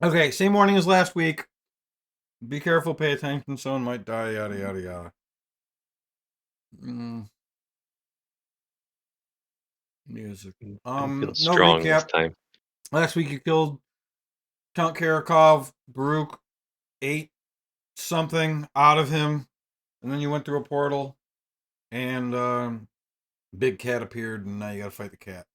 Okay, same warning as last week. Be careful, pay attention, someone might die, yada, yada, yada. Music. I feel No strong this recap. time. Last week you killed Count Karakov, Baruch, ate something out of him, and then you went through a portal, and big cat appeared, and now you gotta fight the cat.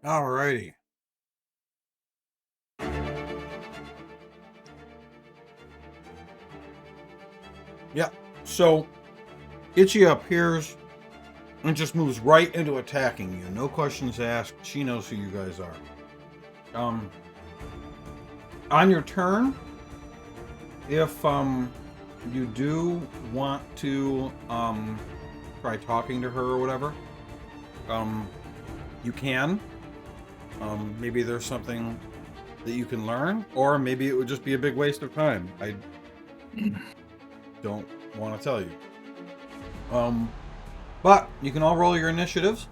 Alrighty. Yeah. So Ychia appears and just moves right into attacking you. No questions asked. She knows who you guys are. On your turn, if you do want to try talking to her or whatever, you can. Maybe there's something that you can learn, or maybe it would just be a big waste of time. I don't want to tell you. But you can all roll your initiatives.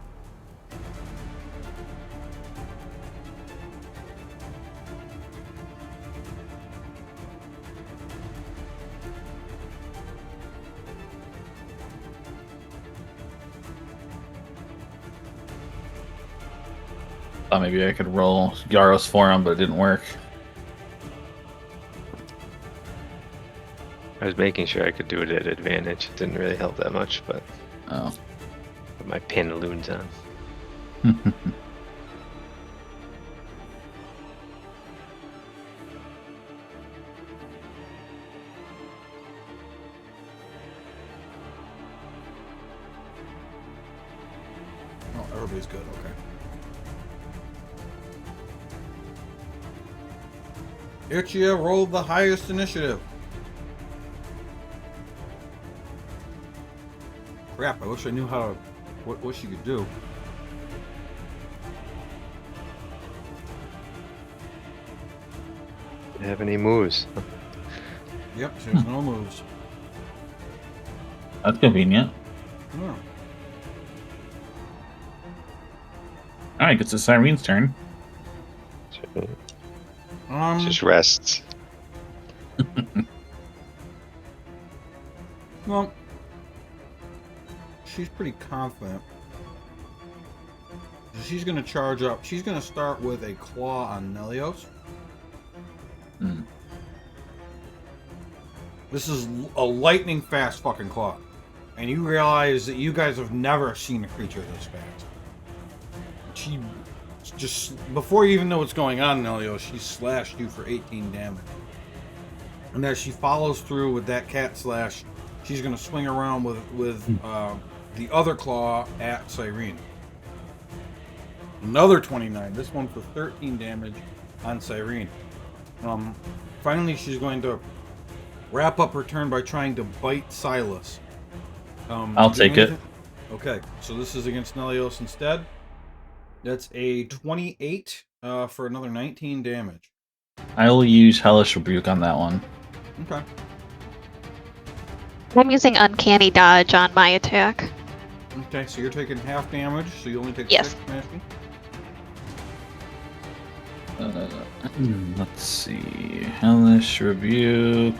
Thought maybe I could roll Yaros for him, but it didn't work. I was making sure I could do it at advantage. It didn't really help that much, but Oh. put my pantaloons on. Oh, everybody's good. Okay. Ychia rolled the highest initiative. Crap, I wish I knew how to, what she could do. Do you have any moves? Yep, she has no moves. That's convenient. Yeah. Alright, it's the Sirene's turn. Just rests. Well, she's pretty confident. She's going to charge up. She's going to start with a claw on Nelios. This is a lightning fast fucking claw. And you realize that you guys have never seen a creature this fast. she just, before you even know what's going on, Nelio, she slashed you for 18 damage. And as she follows through with that cat slash, she's going to swing around with the other claw at Cyrene. Another 29. This one for 13 damage on Cyrene. Finally, she's going to wrap up her turn by trying to bite Silas. I'll take it. Okay, so this is against Nelios instead. That's a 28 for another 19 damage. I will use Hellish Rebuke on that one. Okay. I'm using Uncanny Dodge on my attack. Okay, so you're taking half damage, so you only take Yes. 6 smashing. Let's see. Hellish Rebuke.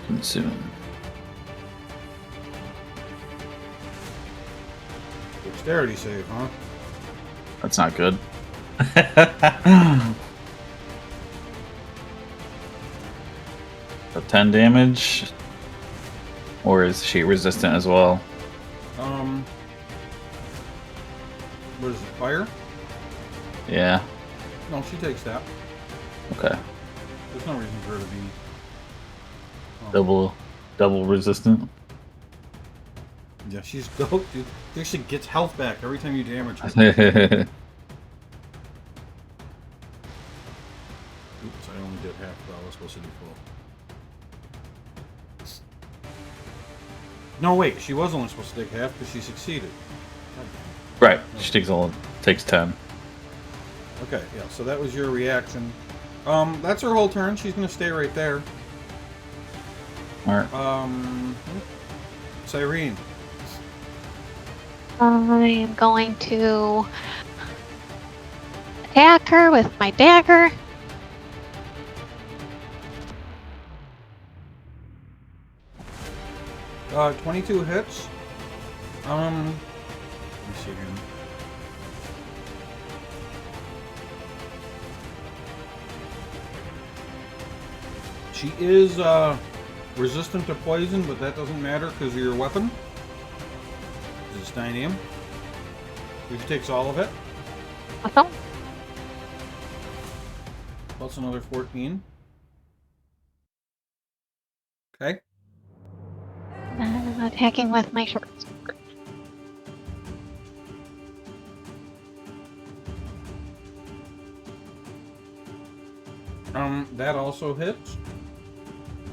Consume. Dexterity save, huh? That's not good. So 10 damage? Or is she resistant as well? What is it, fire? Yeah. No, she takes that. Okay. There's no reason for her to be... Double resistant? Yeah, she's dope, dude. She actually gets health back every time you damage her. Oops, I only did half what I was supposed to do full. No, wait, she was only supposed to take half because she succeeded. Right. She takes 10. Okay, yeah, so that was your reaction. That's her whole turn. She's gonna stay right there. Alright. Cyrene. I am going to attack her with my dagger. Uh, 22 hits. Let me see here. She is resistant to poison, but that doesn't matter because of your weapon. It's titanium. She takes all of it. Awesome. Plus another 14. Okay. Attacking with my short sword. That also hits.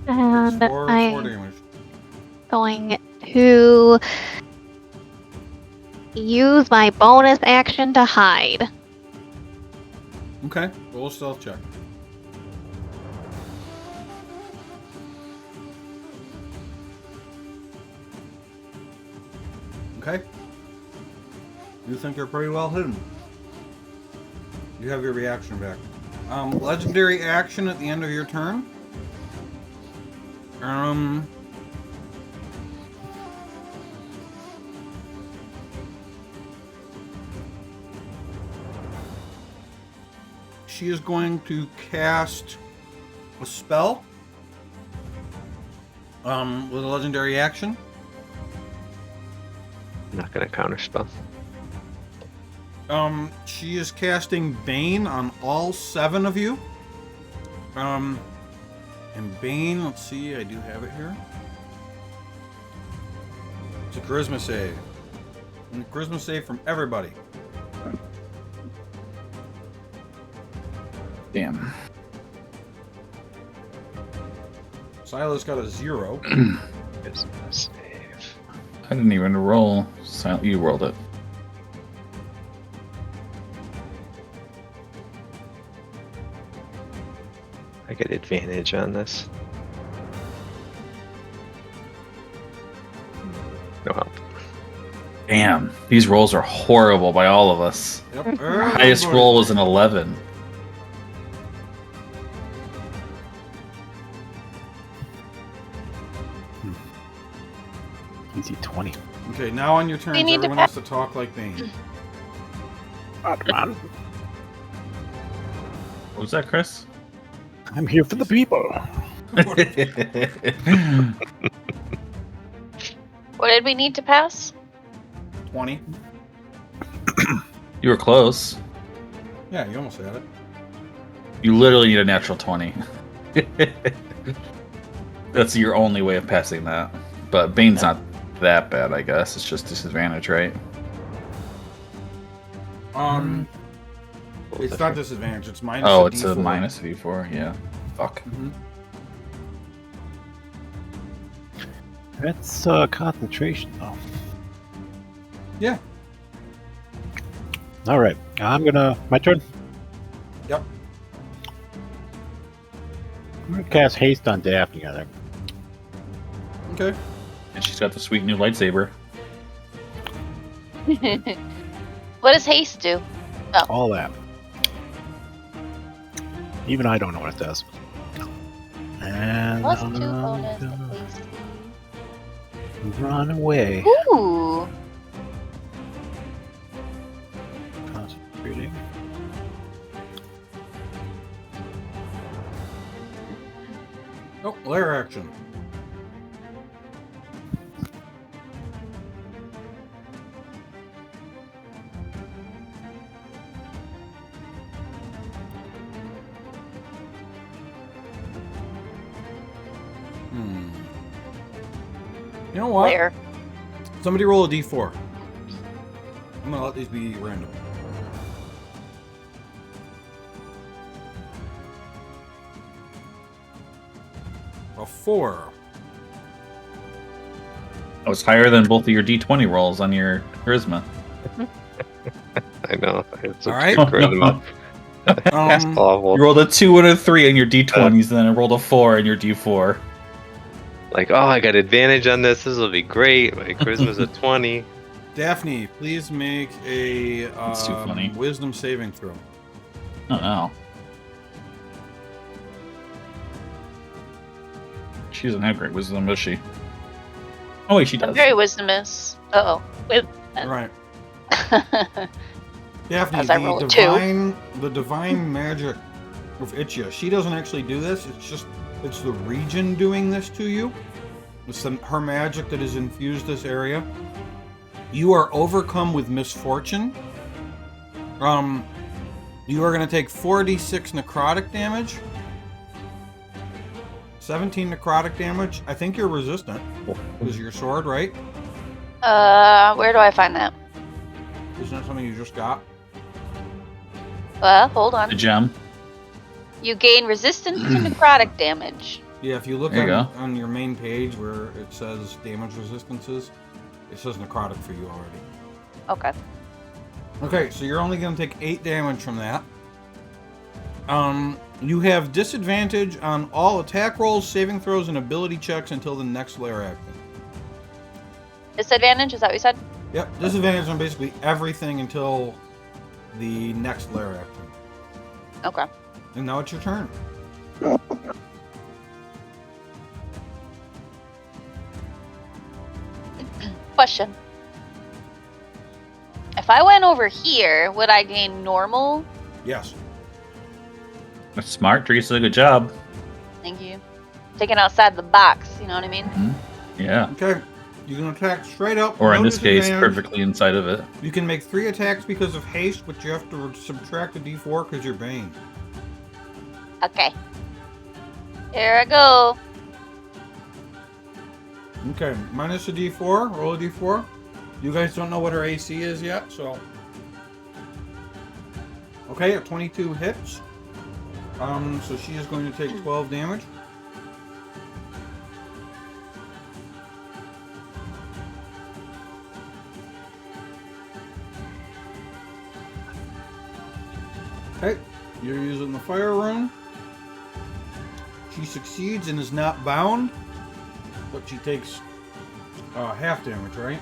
And It's four I'm damage. going to use my bonus action to hide. Okay, roll a stealth check. Okay. You think they're pretty well hidden. You have your reaction back. Legendary action at the end of your turn. She is going to cast a spell. With a legendary action. I'm not gonna counterspell. She is casting Bane on all 7 of you. And Bane, let's see, I do have it here. It's a charisma save. And a charisma save from everybody. Damn. Silas got a 0. It's a save. I didn't even roll. You rolled it. I get advantage on this. No help. Damn. These rolls are horrible by all of us. Yep. Highest roll was an 11. Easy 20. Okay, now on your turns, We need to everyone has to talk like Bane. Batman, What was that, Chris? I'm here for the people. What did we need to pass? 20. You were close. Yeah, you almost had it. You literally need a natural 20. That's your only way of passing that. But Bane's not that bad, I guess. It's just disadvantage, right? It's not disadvantage. It's minus Oh, a it's D4. a minus D4. Yeah. Fuck. Mhm. That's concentration, though. Yeah. All right, my turn. Yep. I'm gonna cast haste on Daphne. I think. Okay. And she's got the sweet new lightsaber. What does haste do? All that. Even I don't know what it does. And Plus 2 I'm bonus gonna at least. run away. Ooh. Concentrating. Oh, lair action. You know what? Where? Somebody roll a d4. I'm gonna let these be random. A 4. Oh, it's higher than both of your D20 rolls on your charisma. I know. I had some All right. charisma. That's awful. You rolled a 2 and a 3 in your D20s, and then I rolled a 4 in your D4. Like, oh, I got advantage on this. This will be great. My charisma's a 20. Daphne, please make a That's too funny. wisdom saving throw. Oh no. She doesn't have great wisdom, does she? Oh wait, she I'm does. very wisdomous. Uh-oh. Wait. Right. Daphne, As I roll a 2. the divine magic of Ychia, she doesn't actually do this. It's the region doing this to you. It's her magic that has infused this area. You are overcome with misfortune. You are going to take 4d6 necrotic damage. 17 necrotic damage. I think you're resistant. Because your sword, right? Where do I find that? Isn't that something you just got? Hold on. The gem. You gain resistance to necrotic damage. Yeah, if you look There you go. on your main page where it says damage resistances, it says necrotic for you already. Okay. Okay, so you're only going to take 8 damage from that. You have disadvantage on all attack rolls, saving throws, and ability checks until the next lair action. Disadvantage, is that what you said? Yep, disadvantage on basically everything until the next lair action. Okay. And now it's your turn. Question. If I went over here, would I gain normal? Yes. That's smart, Teresa. Good job. Thank you. Thinking outside the box, you know what I mean? Yeah. Okay. You can attack straight up. Or no in this case, disadvantage. perfectly inside of it. You can make 3 attacks because of haste, but you have to subtract a d4 because you're Bane. Okay. Here I go. Okay, minus a d4. Roll a d4. You guys don't know what her AC is yet, so... Okay, a 22 hits. So she is going to take 12 damage. Okay, you're using the fire rune. She succeeds and is not bound, but she takes half damage, right?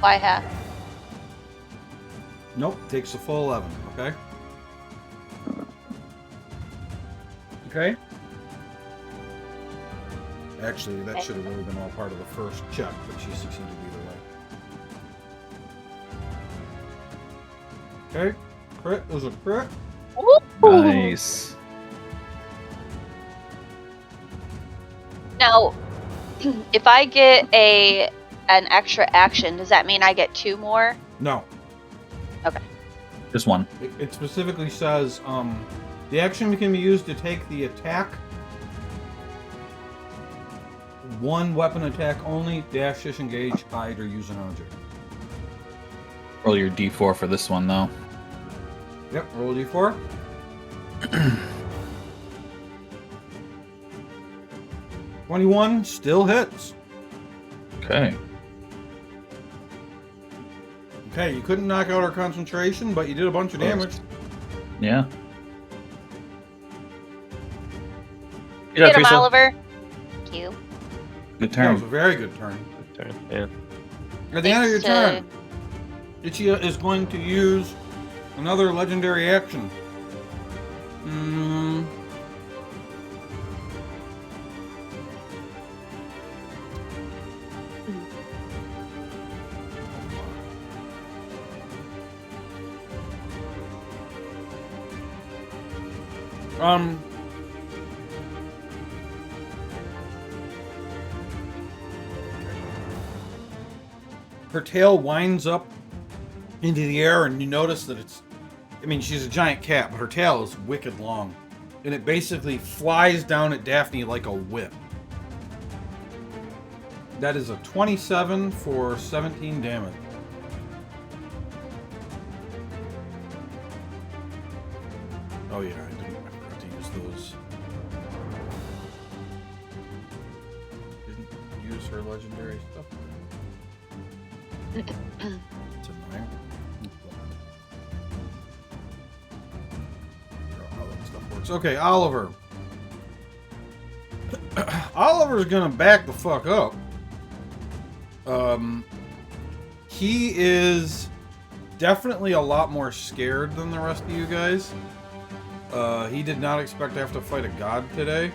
Why half? Nope, takes a full 11, okay? Okay? Actually, that should have really been all part of the first check, but she succeeded either way. Okay, crit is a crit. Ooh. Nice. Now, if I get a an extra action, does that mean I get 2 more? No. Just one. It specifically says the action can be used to take the attack. One weapon attack only. Dash, disengage, hide, or use an object. Roll your d4 for this one, though. Yep. Roll d4. $21 still hits. Okay. Okay, you couldn't knock out our concentration, but you did a bunch of damage. Yeah. Get him, Oliver. Thank you. Good That was turn. a very good turn. Yeah. At the end of your Thanks, turn, Ychia is going to use another legendary action. Her tail winds up into the air, and you notice that it's... I mean, she's a giant cat, but her tail is wicked long. And it basically flies down at Daphne like a whip. That is a 27 for 17 damage. Oh yeah, I forgot to use those. Didn't use her legendary stuff. It's annoying. How that stuff works. Okay, Oliver. Oliver's gonna back the fuck up. He is definitely a lot more scared than the rest of you guys. He did not expect to have to fight a god today.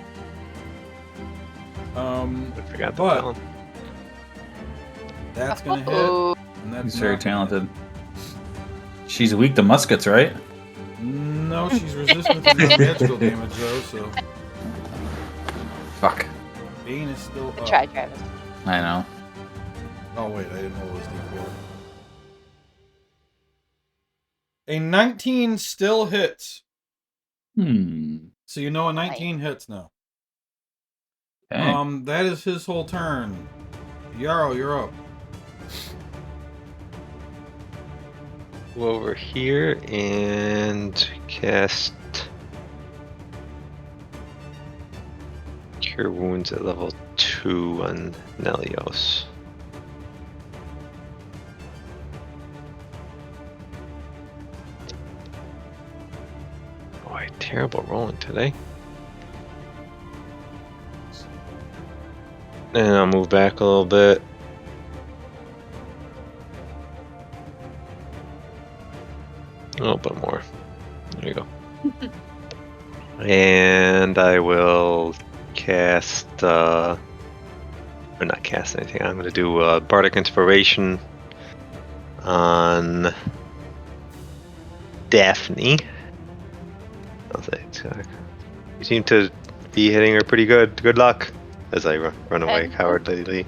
I forgot the but balance. that's gonna hit. Oh, And that's He's very not gonna talented. She's weak to muskets, right? hit. No, she's resistant to magical damage though, so Fuck. Bane is still up. try, Travis. I know. Oh wait, I didn't know it was D4. A 19 still hits. So you know a 19 hits now. Okay. That is his whole turn. Yarrow, you're up. Go over here and cast Cure Wounds at level 2 on Nelios. Boy, terrible rolling today. And I'll move back a little bit. A little bit more. There you go. And I will cast, or not cast anything. I'm going to do Bardic Inspiration on Daphne. I'll say, you seem to be hitting her pretty good. Good luck. As I run away cowardly.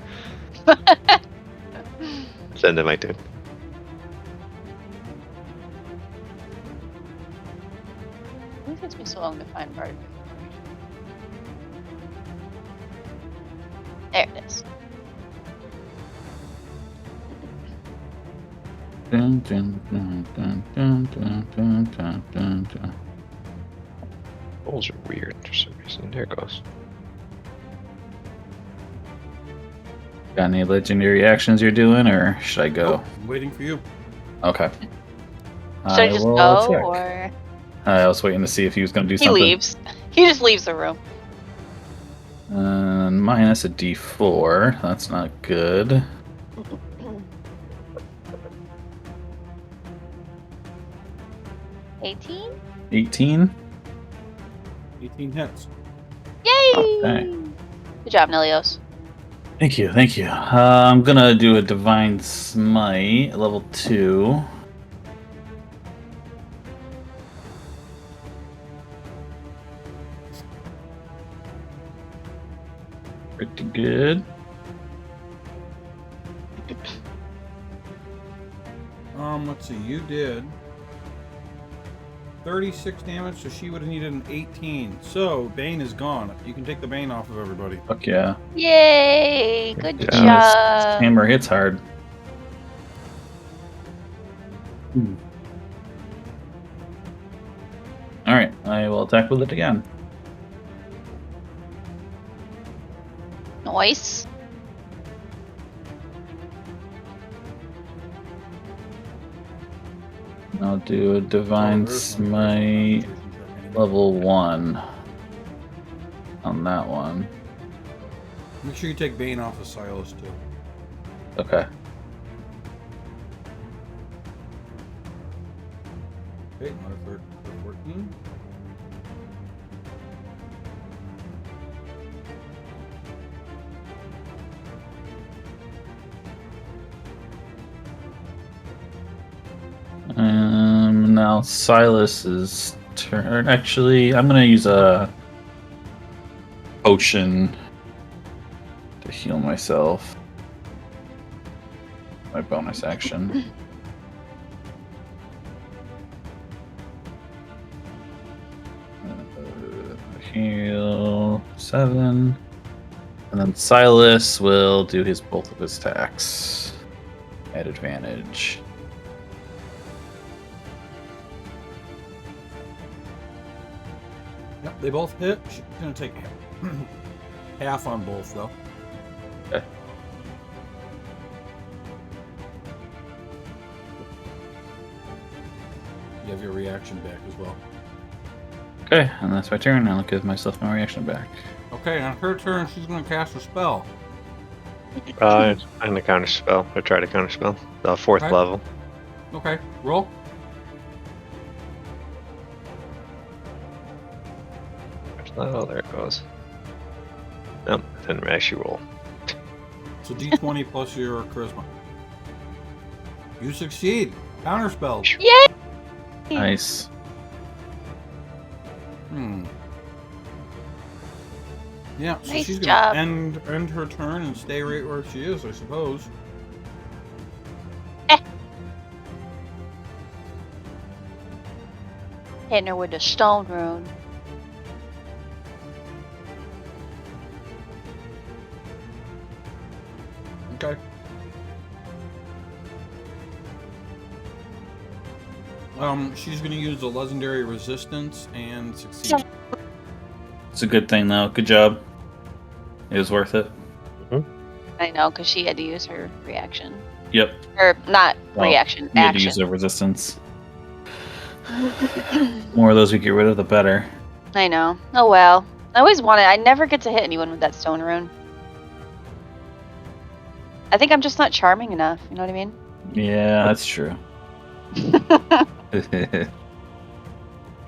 Send in my turn. It takes me so long to find part of it. There it is. Dun, dun, dun, dun, dun, dun, dun, dun, dun, dun. Rolls are weird for some reason. There it goes. Got any legendary actions you're doing, or should I go? Oh, I'm waiting for you. Okay. Should I just will go, check. or I was waiting to see if he was going to do he something. leaves? He just leaves the room. Minus a d4. That's not good. $18? 18. 18 hits. Yay! Okay. Good job, Nelios. Thank you, thank you. I'm gonna do a Divine Smite, level 2. Pretty good. Let's see. You did 36 damage, so she would have needed an 18. So Bane is gone. You can take the Bane off of everybody. Fuck yeah. Yay! Good Yeah. This job. hammer hits hard. Alright, I will attack with it again. Nice. I'll do a Divine There's one Smite concentration check anyway. level 1 on that one. Make sure you take Bane off of Silas too. Okay. Okay, another 14. Now Silas's turn. Actually, I'm gonna use a potion to heal myself. My bonus action. Heal 7. And then Silas will do his both of his attacks at advantage. Yep, they both hit. She's gonna take half on both though. Okay. You have your reaction back as well. Okay, and that's my turn. I'll give myself my reaction back. Okay, on her turn, she's gonna cast a spell. I'm gonna counter spell. I try to counter spell. The 4th Okay. level. Okay, roll. Oh, there it goes. Nope, didn't actually roll. So D20 plus your charisma. You succeed. Counter spell. Yay! Nice. Yeah, so Nice she's job. gonna end her turn and stay right where she is, I suppose. Hitting her with the stone rune. Okay. She's gonna use a legendary resistance and succeed. It's a good thing, though. Good job. It was worth it. I know, because she had to use her reaction. Yep. Or not Well, reaction, We had to action. use a resistance. More of those we get rid of, the better. I know. Oh well. I always wanted. I never get to hit anyone with that stone rune. I think I'm just not charming enough. You know what I mean? Yeah, that's true.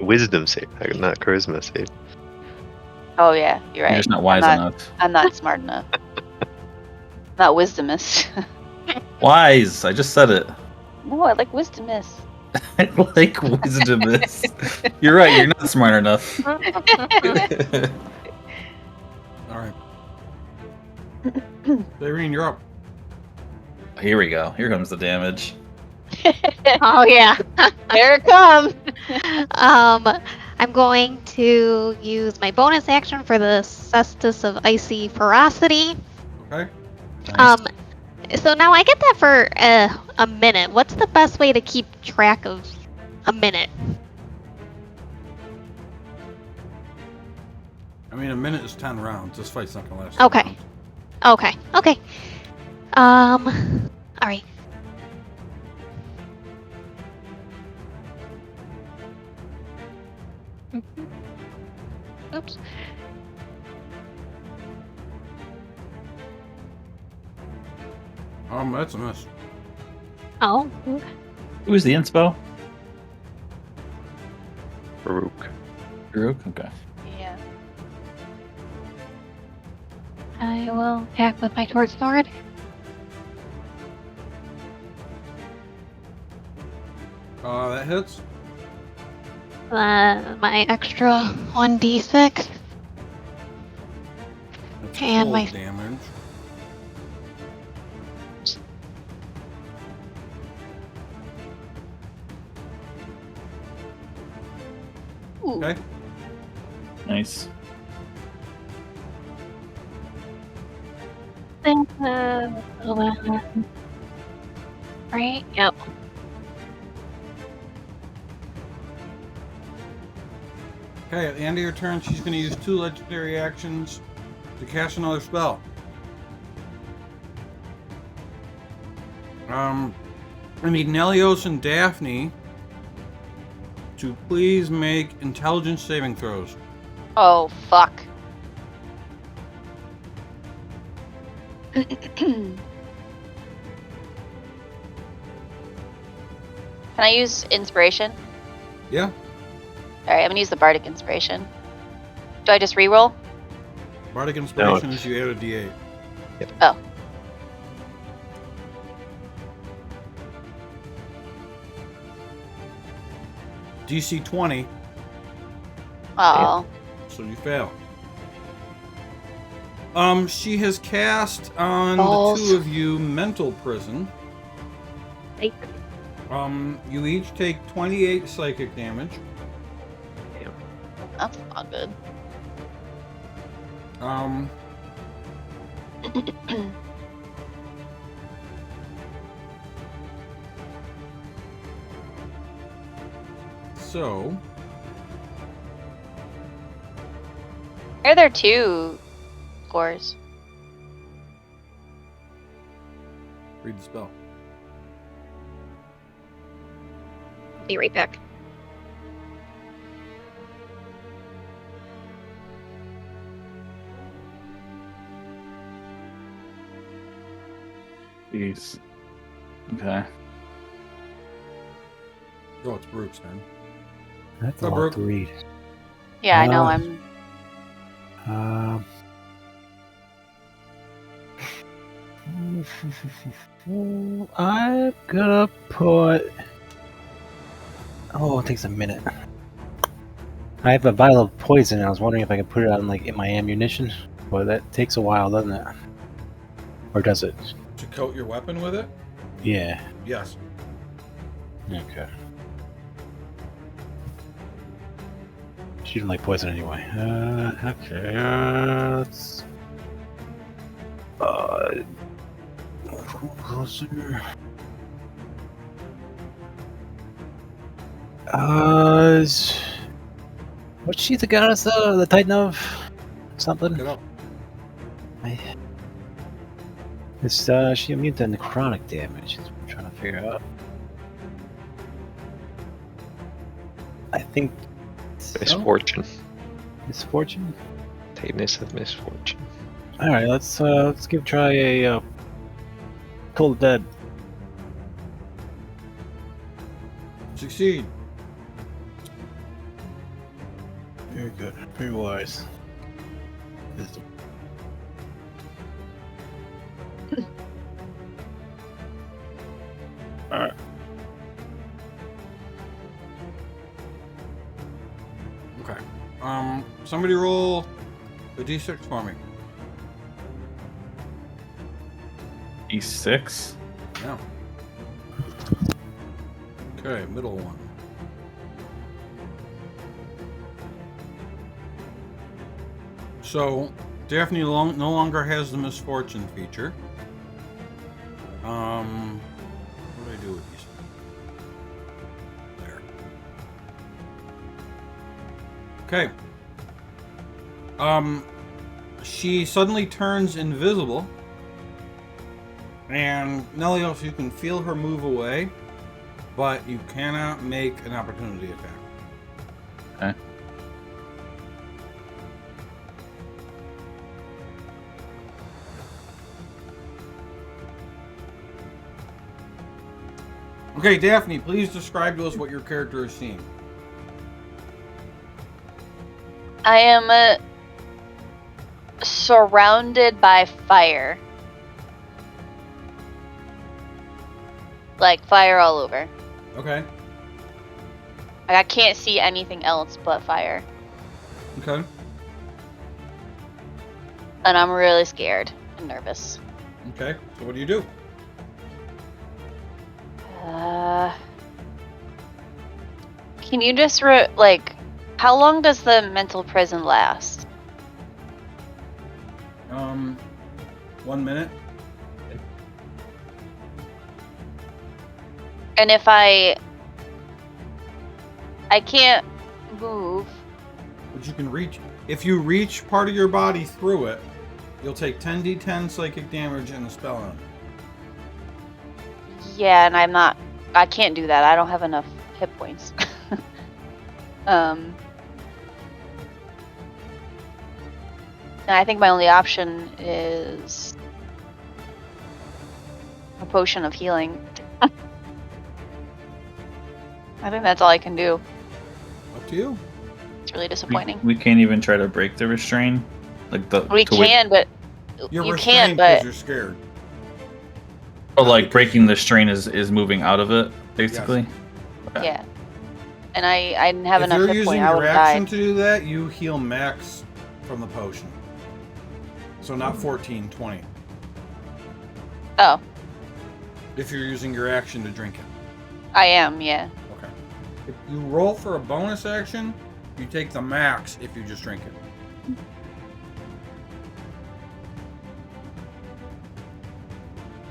Wisdom save, not charisma save. Oh yeah, you're right. You're just not wise enough. I'm not smart enough. Not wisdomous. Wise! I just said it. No, I like wisdomous. I like wisdomous. You're right, you're not smart enough. Alright. Irene, you're up. Here we go. Here comes the damage. Oh yeah. Here it comes. I'm going to use my bonus action for the Cestus of Icy Ferocity. Okay. Nice. So now I get that for a minute. What's the best way to keep track of a minute? I mean, a minute is 10 rounds. This fight's not gonna last 10 Okay. rounds. Okay. All right. Oops. That's a miss. Oh. Who was the inspo? Farouk. Farouk? Okay. Yeah. I will attack with my short sword. That hits. My extra 1d6. That's And cold my- damage. Ooh. Okay. Nice. Right? Yep. Okay, at the end of your turn, she's going to use 2 legendary actions to cast another spell. I need Nelios and Daphne to please make intelligence saving throws. Oh, fuck. Can I use inspiration? Yeah. Alright, I'm gonna use the bardic inspiration. Do I just reroll? Bardic inspiration No. is you add a d8. Oh. DC 20, Oh. so you fail. She has cast on Balls. the 2 of you mental prison. Like, You each take 28 psychic damage. That's not good. So Are there 2 scores? read the spell. be right back. Jeez. Okay. Oh, it's Brooke's turn. That's Oh, a lot Brooke. to read. Yeah, I know. Uh, I'm. I'm gonna put. Oh, it takes a minute. I have a vial of poison. And I was wondering if I could put it on like in my ammunition, but that takes a while, doesn't it? Or does it? To coat your weapon with it? Yeah. Yes. Okay. She didn't like poison anyway. Okay. Let's. Closer. What's she the goddess the Titan of? Something? Get up. It's she immune to necrotic damage. That's what I'm trying to figure out. I think Misfortune. Misfortune. Titaness of misfortune. All right, let's give try a Toll the Dead. Succeed. Very good. Very wise. Wisdom. All right. Okay. Somebody roll a d6 for me. E6. Yeah. Okay, middle one. So, Daphne no longer has the misfortune feature. What do I do with these? There. Okay. She suddenly turns invisible. And Nelios, you can feel her move away, but you cannot make an opportunity attack. Okay. Okay, Daphne, please describe to us what your character is seeing. I am surrounded by fire. Like fire all over. Okay. Like I can't see anything else but fire. Okay. And I'm really scared and nervous. Okay. So what do you do? Can you just How long does the mental prison last? 1 minute. And if I can't move. But you can reach. If you reach part of your body through it, you'll take 10d10 psychic damage and a spell on it. Yeah, and I can't do that. I don't have enough hit points. And I think my only option is a potion of healing. I think that's all I can do. Up to you. It's really disappointing. We can't even try to break the restraint. Like the We can, but You're you restrained can, because but you're scared. Oh, like breaking the strain is moving out of it, basically. Okay. yeah. And I didn't have If enough you're hit using point. I would your have action died. to do that, you heal max from the potion. So not 14, 20. Oh, If you're using your action to drink it. I am. Yeah. Okay. If you roll for a bonus action, you take the max if you just drink it.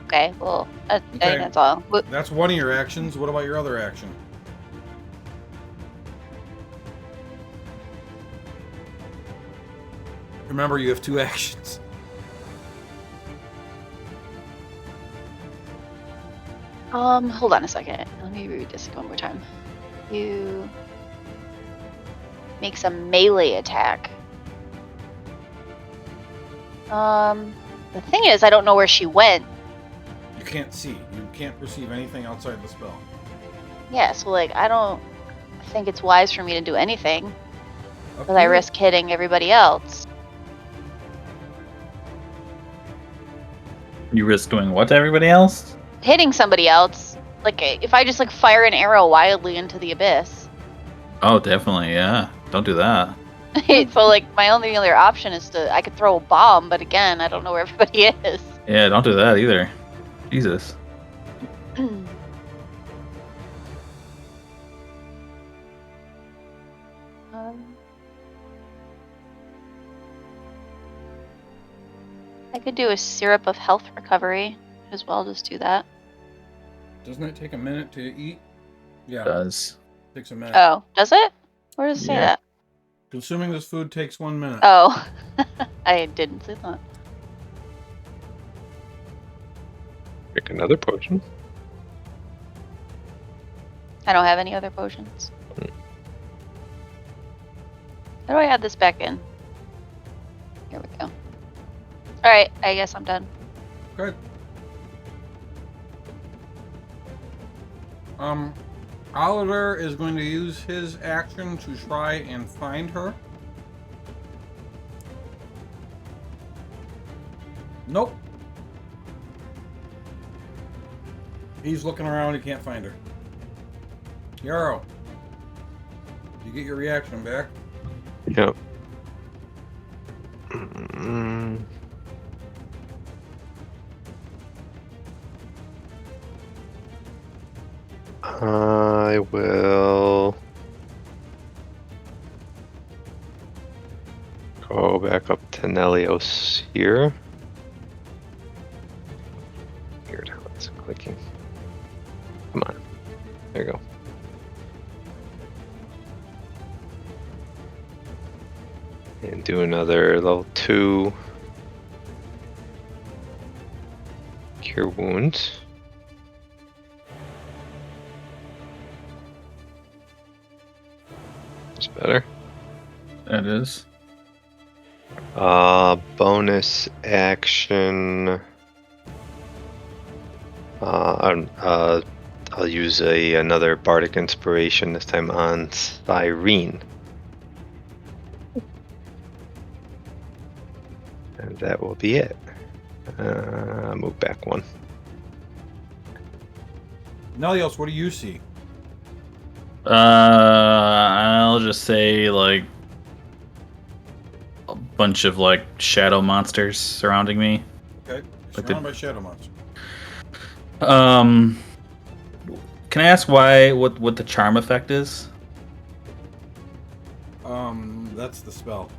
Okay. Well, I Okay. think that's all. That's one of your actions. What about your other action? Remember, you have 2 actions. Hold on a second. Let me read this one more time. You makes a melee attack. The thing is, I don't know where she went. You can't see. You can't perceive anything outside the spell. Yeah, so like, I don't think it's wise for me to do anything, Up because to I you. risk hitting everybody else. You risk doing what to everybody else? Hitting somebody else. Like, if I just like fire an arrow wildly into the abyss. Oh, definitely, yeah. Don't do that. So like, my only other option is I could throw a bomb, but again, I don't know where everybody is. Yeah, don't do that either. Jesus. I could do a syrup of health recovery as well. Just do that. Doesn't it take a minute to eat? Yeah, Does. it takes a minute. Oh, does it? Where does it say Yeah. that? Consuming this food takes 1 minute. Oh, I didn't see that. Pick another potion. I don't have any other potions. How do I add this back in? Here we go. Alright, I guess I'm done. Good. Oliver is going to use his action to try and find her. Nope. He's looking around, he can't find her. Yarrow, you get your reaction back. Yep. Mm. I will go back up to Nelios here. Weird how it's clicking. Come on. There you go. And do another level 2 cure wounds. That's better. That is. Bonus action. I'll use another bardic inspiration, this time on Cyrene. And that will be it. Move back 1. Nelios, what do you see? I'll just say like a bunch of like shadow monsters surrounding me. Okay, Like surrounded by shadow monsters. Can I ask what the charm effect is? That's the spell.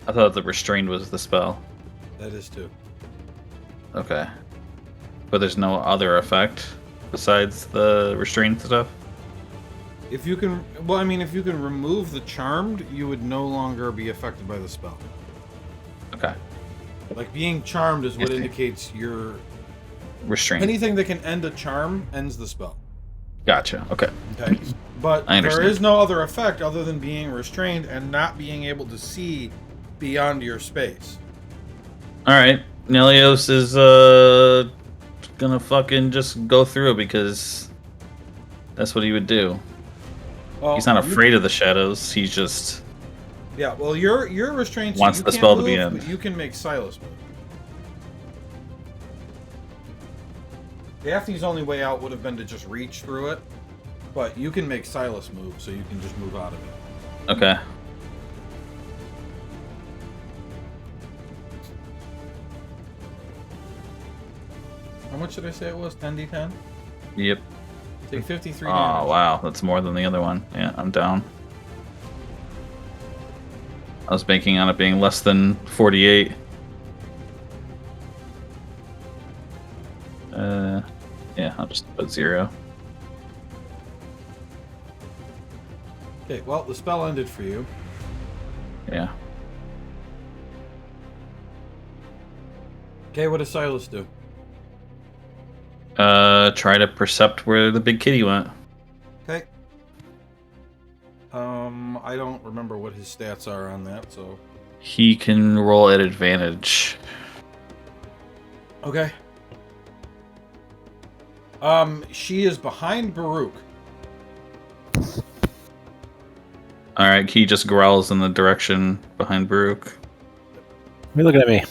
I thought the restrained was the spell. That is too. Okay. But there's no other effect besides the restrained stuff? If you can, well, I mean, if you can remove the charmed, you would no longer be affected by the spell. Okay. Like being charmed is what Okay. indicates you're Restrained. anything that can end a charm ends the spell. Gotcha. Okay. Okay, but I there understand. is no other effect other than being restrained and not being able to see beyond your space. Alright. Nelios is gonna fucking just go through it because that's what he would do. Well, He's not you- afraid of the shadows, he's just Yeah, well, you're restrained. So Wants you the can't spell to move, be end. but you can make Silas move. Daphne's only way out would have been to just reach through it, but you can make Silas move, so you can just move out of it. okay. How much did I say it was? 10d10? Yep. Take 53 Oh damage. wow, that's more than the other one. Yeah, I'm down. I was banking on it being less than 48. Yeah, I'll just put 0. Okay, well, the spell ended for you. Yeah. Okay, what does Silas do? Try to percept where the big kitty went. Okay. I don't remember what his stats are on that, so... He can roll at advantage. Okay. She is behind Baruch. Alright, he just growls in the direction behind Baruch. You're looking at me.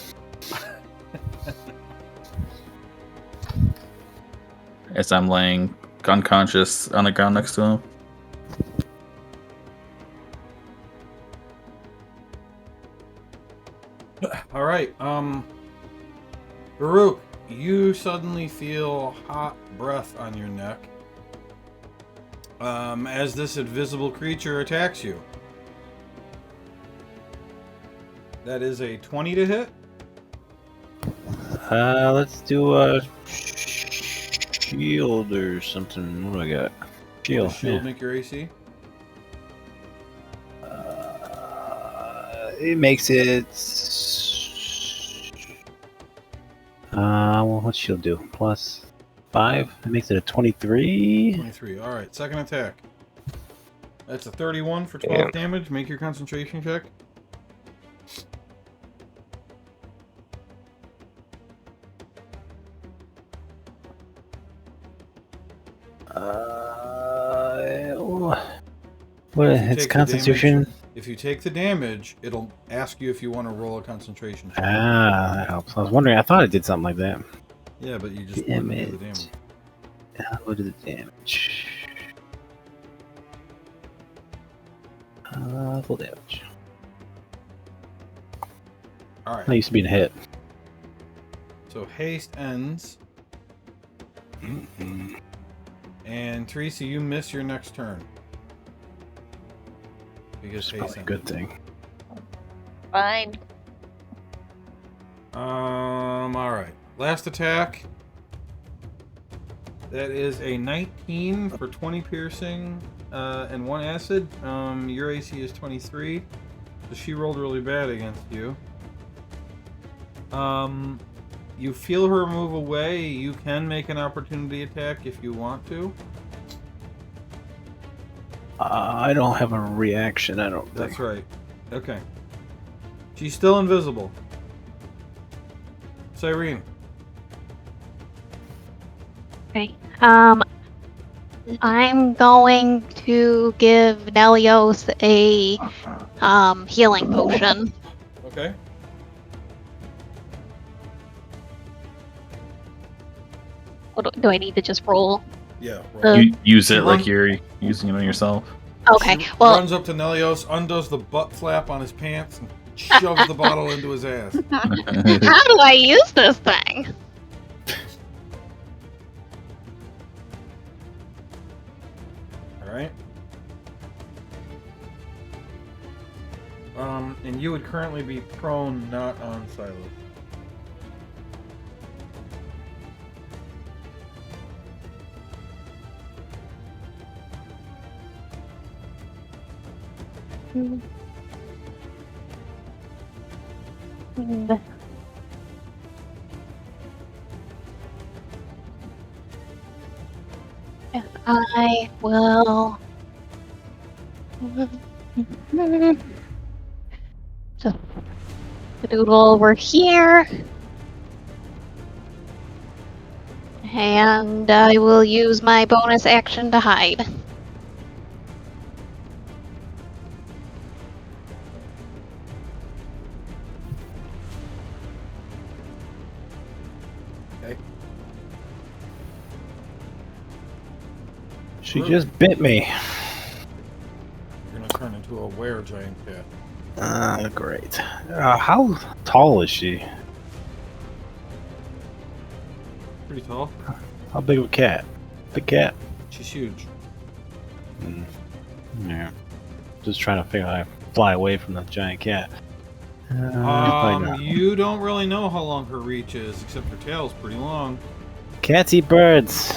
As I'm laying unconscious on the ground next to him. All right. Baruch, you suddenly feel hot breath on your neck. As this invisible creature attacks you. That is a 20 to hit. Let's do a shield or something. What do I got? Shield. Shield Yeah. make your AC. It makes it. Well, what's shield do? Plus 5. It makes it a 23. 23. All right. Second attack. That's a 31 for 12 damage. Make your concentration check. What? If you It's take the Constitution. If you take the damage, it'll ask you if you want to roll a concentration check. Ah, that helps. I was wondering. I thought it did something like that. Yeah, but you just wouldn't do the Damage. damage. What is the damage? Full damage. All right. I used to be in a hit. So haste ends, and Teresa, you miss your next turn. Because It's haste probably a ended. good thing. Fine. All right. Last attack. That is a 19 for 20 piercing and 1 acid. Your AC is 23. So she rolled really bad against you. You feel her move away. You can make an opportunity attack if you want to. I don't have a reaction. I don't think. That's right. Okay. She's still invisible. Cyrene. Okay. I'm going to give Nelios a healing potion. Okay. What do I need to just roll? Yeah. Roll. You use She it like run- you're using it on yourself. Okay. She Well, runs up to Nelios, undoes the butt flap on his pants, and shoves the bottle into his ass. how do I use this thing? All right. And you would currently be prone, not on Silas. I will just doodle over here. And I will use my bonus action to hide. Okay. She just bit me. You're gonna turn into a were-giant cat. Great. How tall is she? Pretty tall. How big of a cat? Big cat? She's huge. Yeah. Just trying to figure out how to fly away from the giant cat. Probably not. You don't really know how long her reach is, except her tail's pretty long. Cats eat birds.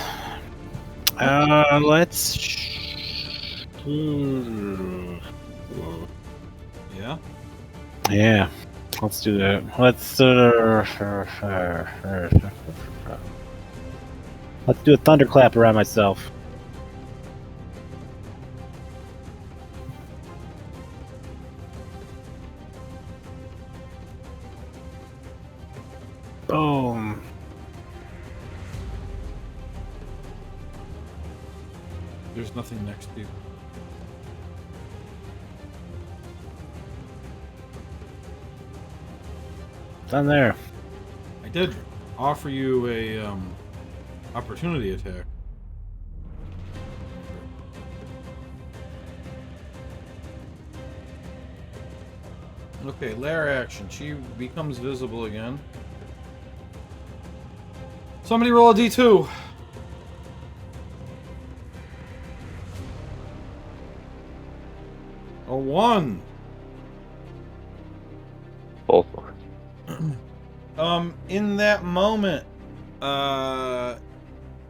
Let's. Yeah? Yeah. Let's do that. Let's do a thunderclap around myself. Boom. There's nothing next to you. Done there. I did offer you a opportunity attack. Okay, lair action. She becomes visible again. Somebody roll a d2. A 1. Both. In that moment, the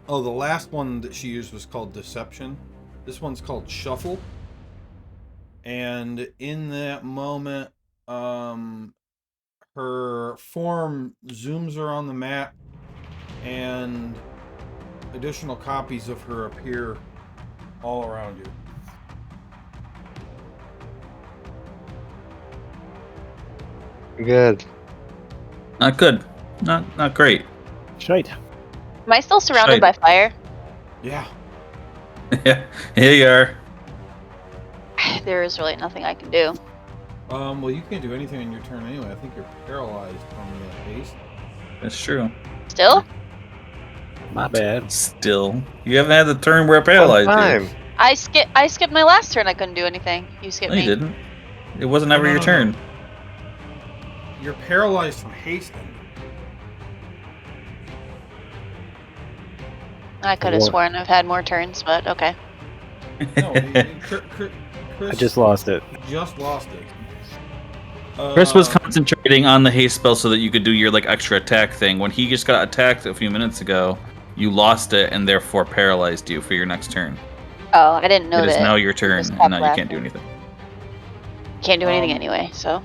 last one that she used was called Deception. This one's called Shuffle. And in that moment, her form zooms around the map, and additional copies of her appear all around you. Good. Not good. Not great. Shite. Am I still surrounded Shite. by fire? Yeah. Yeah, here you are. There is really nothing I can do. Well, you can't do anything in your turn anyway. I think you're paralyzed from the haste. That's true. Still? My bad. Still, you haven't had the turn where it paralyzed you. I skipped my last turn. I couldn't do anything. You skipped No, you me. didn't. It wasn't ever No, your no, turn. no. You're paralyzed from hasting. I could have What? sworn I've had more turns, but okay. No, Chris I just lost it. just lost it. Chris was concentrating on the haste spell so that you could do your extra attack thing. When he just got attacked a few minutes ago, you lost it and therefore paralyzed you for your next turn. Oh, I didn't know It that. is now your turn, just and kept now you can't do laughing. anything. Can't do anything anyway, so.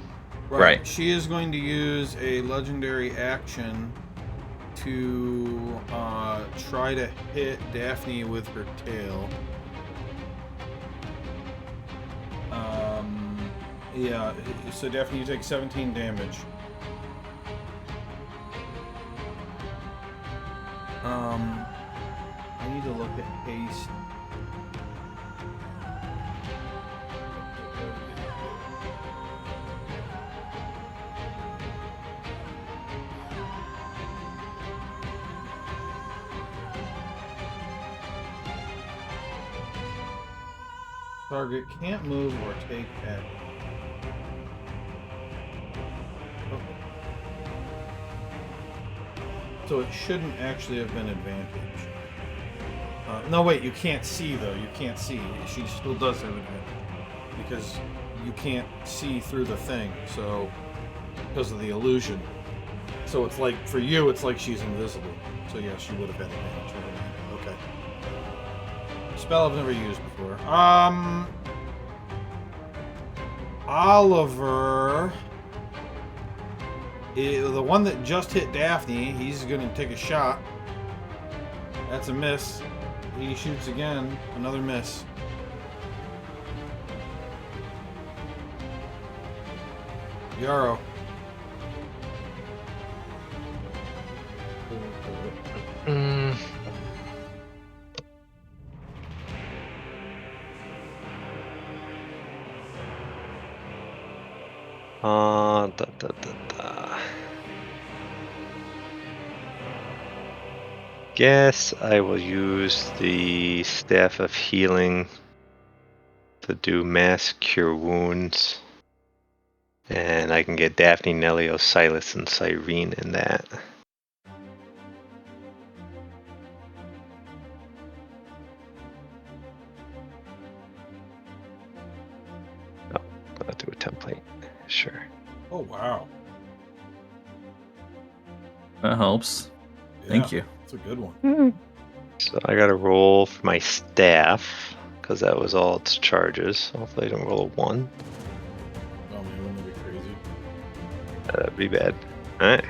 Right. She is going to use a legendary action to try to hit Daphne with her tail. Yeah, so Daphne, you take 17 damage. I need to look at haste. Target can't move or take action. Okay. So it shouldn't actually have been advantage. No, wait, you can't see though. You can't see. She still does have advantage because you can't see through the thing, so because of the illusion. So it's like for you, it's like she's invisible. So yes, you would have had advantage. Okay. Spell I've never used before. Oliver, the one that just hit Daphne, he's gonna take a shot. That's a miss. He shoots again, another miss. Yarrow. Mm. Da, da, da, da. Guess I will use the Staff of Healing to do Mass Cure Wounds. And I can get Daphne, Nelio, Silas, and Cyrene in that. Oh, I'll do a template. Sure. Oh wow. That helps. Thank you. That's a good one. So I got to roll for my staff, because that was all its charges. Hopefully I don't roll a 1. Oh man, wouldn't that be crazy? That'd be bad. Alright.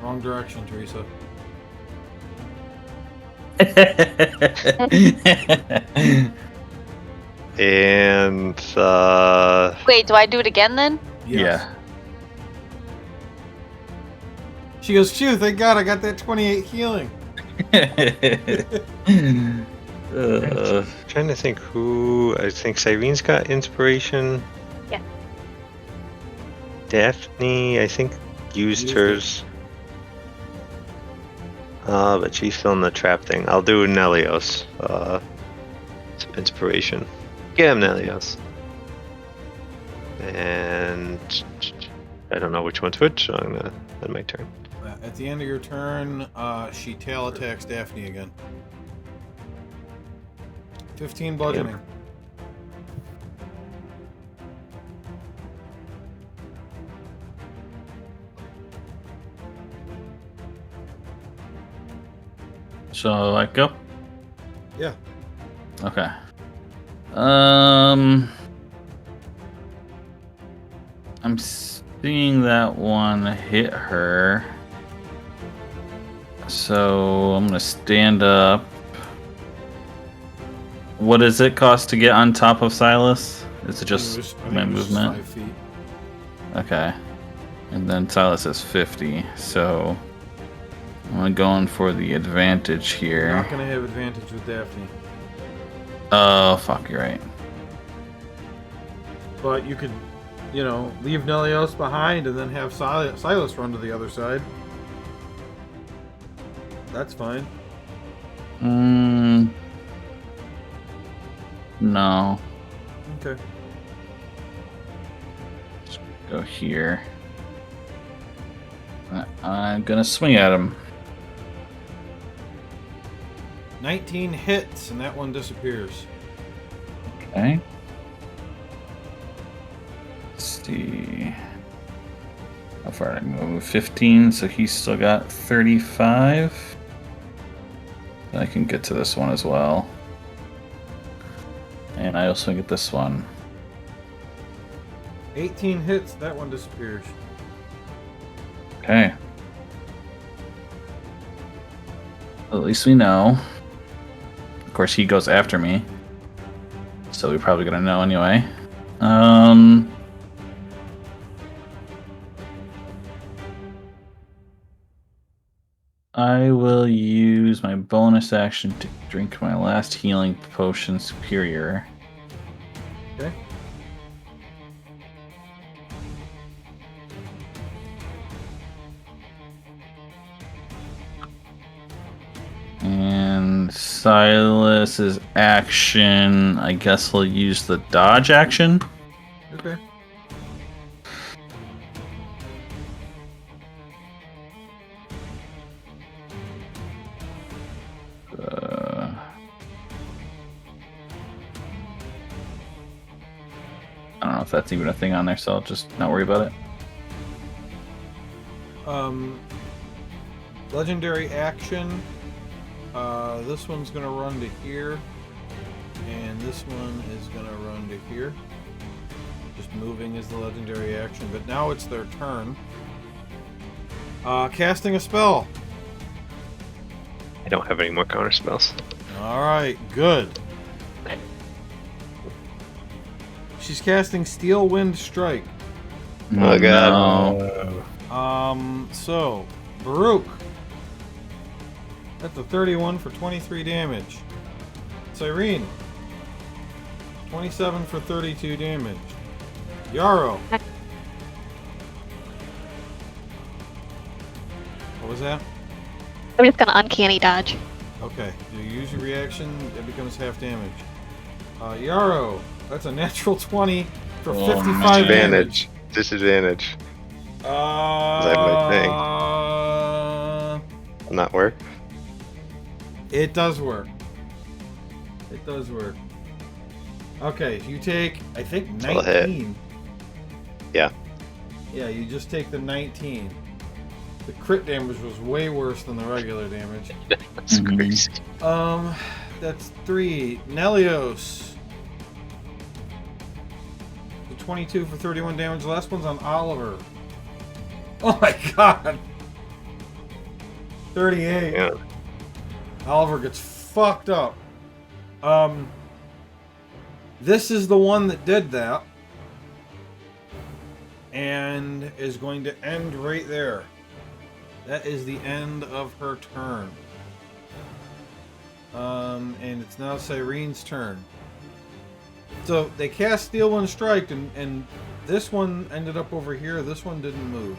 Wrong direction, Teresa. And Wait, do I do it again then? Yes. She goes, phew, thank God I got that 28 healing. trying to think who. I think Cyrene's got inspiration. Yeah. Daphne, I think, used Used hers. But she's still in the trap thing. I'll do Nelios. Some inspiration. Get him, Nelios. And I don't know which one's which, so I'm gonna end my turn. At the end of your turn, she tail attacks Daphne again. 15 bludgeoning. Shall I go? Yeah. Okay. I'm seeing that one hit her. So I'm gonna stand up. What does it cost to get on top of Silas? Is it just I think my it was movement? 5 feet. Okay. And then Silas is 50, so I'm going for the advantage You're here. not gonna have advantage with Daphne. Oh, fuck, you're right. But you could, you know, leave Nelios behind and then have Silas run to the other side. That's fine. No. Okay. Just go here. I'm gonna swing at him. 19 hits, and that one disappears. Okay. Let's see. How far did I move? 15, so he's still got 35. I can get to this one as well. And I also get this one. 18 hits, that one disappears. Okay. Well, at least we know. Of course, he goes after me. So we're probably gonna know anyway. I will use my bonus action to drink my last healing potion superior. Okay. And Silas's action, I guess he'll use the dodge action. Okay. that's even a thing on there, so I'll just not worry about it. Legendary action. This one's gonna run to here, and this one is gonna run to here. Just moving is the legendary action, but now it's their turn. Casting a spell. I don't have any more counter spells. Alright, good. She's casting Steel Wind Strike. Oh, God. No. So, Baruch. That's a 31 for 23 damage. Cyrene. 27 for 32 damage. Yarrow. What was that? I'm just gonna uncanny dodge. Okay, you use your reaction, it becomes half damage. Yarrow, that's a natural 20 for Oh, 55 damage. Disadvantage. I have my Will not work. It does work. It does work. Okay, you take, I think, I'll hit. 19. Yeah. Yeah, you just take the 19. The crit damage was way worse than the regular damage. That's crazy. That's 3. Nelios. The 22 for 31 damage. The last one's on Oliver. Oh my god. 38. Yeah. Oliver gets fucked up. This is the one that did that. And is going to end right there. That is the end of her turn. And it's now Cyrene's turn. So they cast Steel Wind Strike, and this one ended up over here. This one didn't move.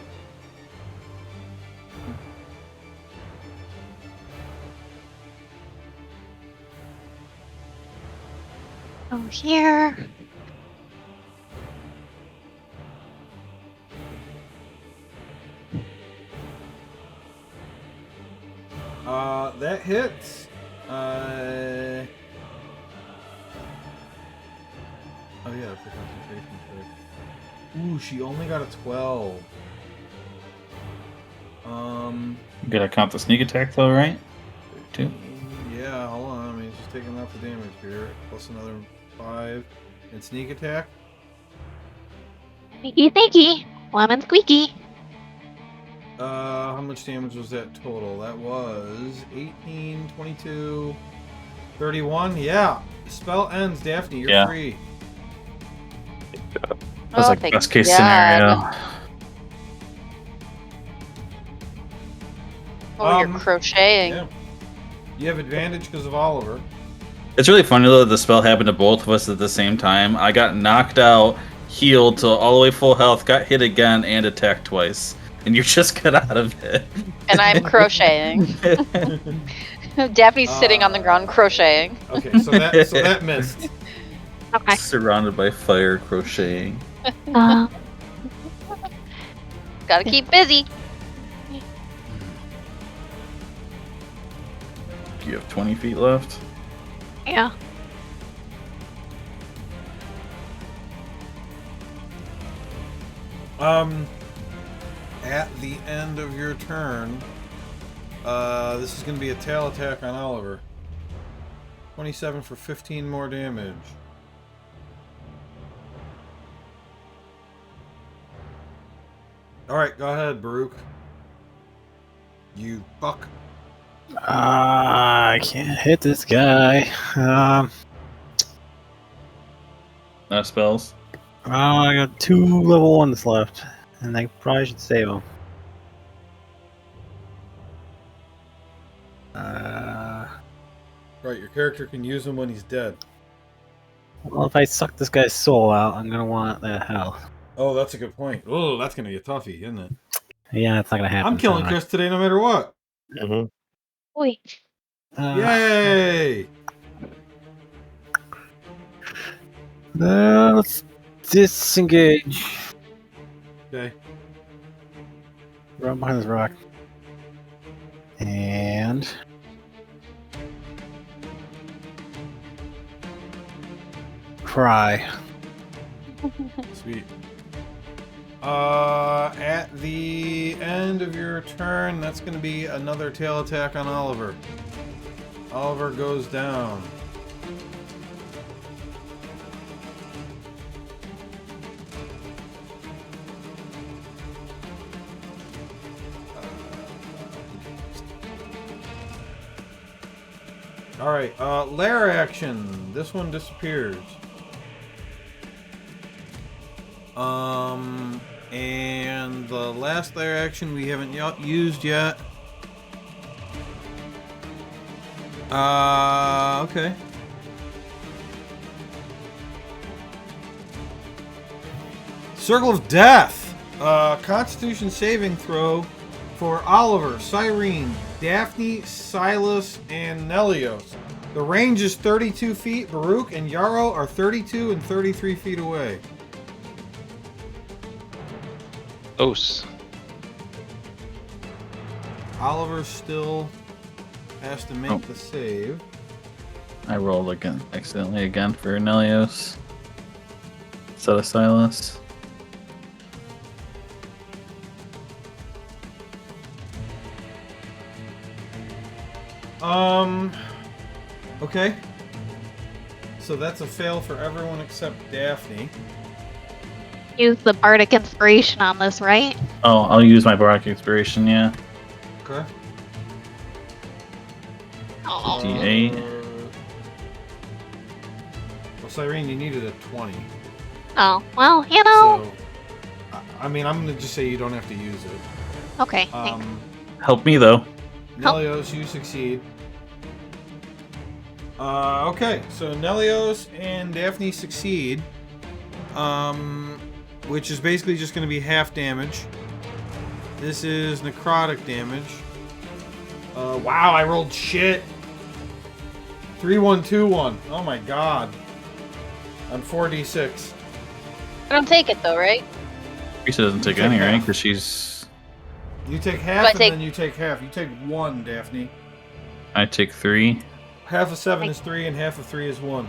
Oh, here. That hits. Oh yeah, it's a concentration check. Ooh, she only got a 12. You gotta count the sneak attack though, right? 2. Yeah, hold on. I mean, she's taking off the damage here. Plus another 5. And sneak attack. Sneaky, sneaky. Lemon squeaky. How much damage was that total? That was 18, 22, 31. Yeah. Spell ends, Daphne. You're free. That's like best case scenario. Oh, you're crocheting. Yeah. You have advantage because of Oliver. It's really funny though that the spell happened to both of us at the same time. I got knocked out, healed to all the way full health, got hit again, and attacked twice. And you just got out of it. And I'm crocheting. Daphne's sitting on the ground crocheting. Okay, so that missed. Okay. Surrounded by fire, crocheting. Gotta keep busy. Do you have 20 feet left? Yeah. At the end of your turn, this is going to be a tail attack on Oliver. 27 for 15 more damage. Alright, go ahead, Baruch. You fuck. I can't hit this guy. Spells? I got 2 level 1s left, and I probably should save them. Right, your character can use him when he's dead. Well, if I suck this guy's soul out, I'm gonna want that health. Oh, that's a good point. Oh, that's going to be a toughie, isn't it? Yeah, it's not gonna happen. I'm killing Chris today no matter what. Mm-hmm. Oi. Yay! Let's disengage. Okay. Run behind this rock. And cry. Sweet. At the end of your turn, that's going to be another tail attack on Oliver. Oliver goes down. Alright, lair action. This one disappears. And the last lair action we haven't used yet. Okay. Circle of Death. Constitution saving throw for Oliver, Cyrene, Daphne, Silas, and Nelios. The range is 32 feet. Baruch and Yarrow are 32 and 33 feet away. Os. Oliver still has to make the save. I rolled again, accidentally again for Nelios. Instead of Silas. Okay. So that's a fail for everyone except Daphne. Use the bardic inspiration on this, right? Oh, I'll use my Bardic Inspiration, yeah. Okay. Oh. D8. Well, Cyrene, you needed a 20. Oh, well, you know. So, I mean, I'm going to just say you don't have to use it. Okay, thanks. Help me, though. Nelios, you succeed. Okay, so Nelios and Daphne succeed. Which is basically just going to be half damage. This is necrotic damage. Wow, I rolled shit. 3-1-2-1. Oh my god. On 4d6. I don't take it though, right? Teresa doesn't take take any, right? half. Because she's... You take half Do I and take- then you take half. You take 1, Daphne. I take 3. Half of 7 is 3 and half of 3 is 1.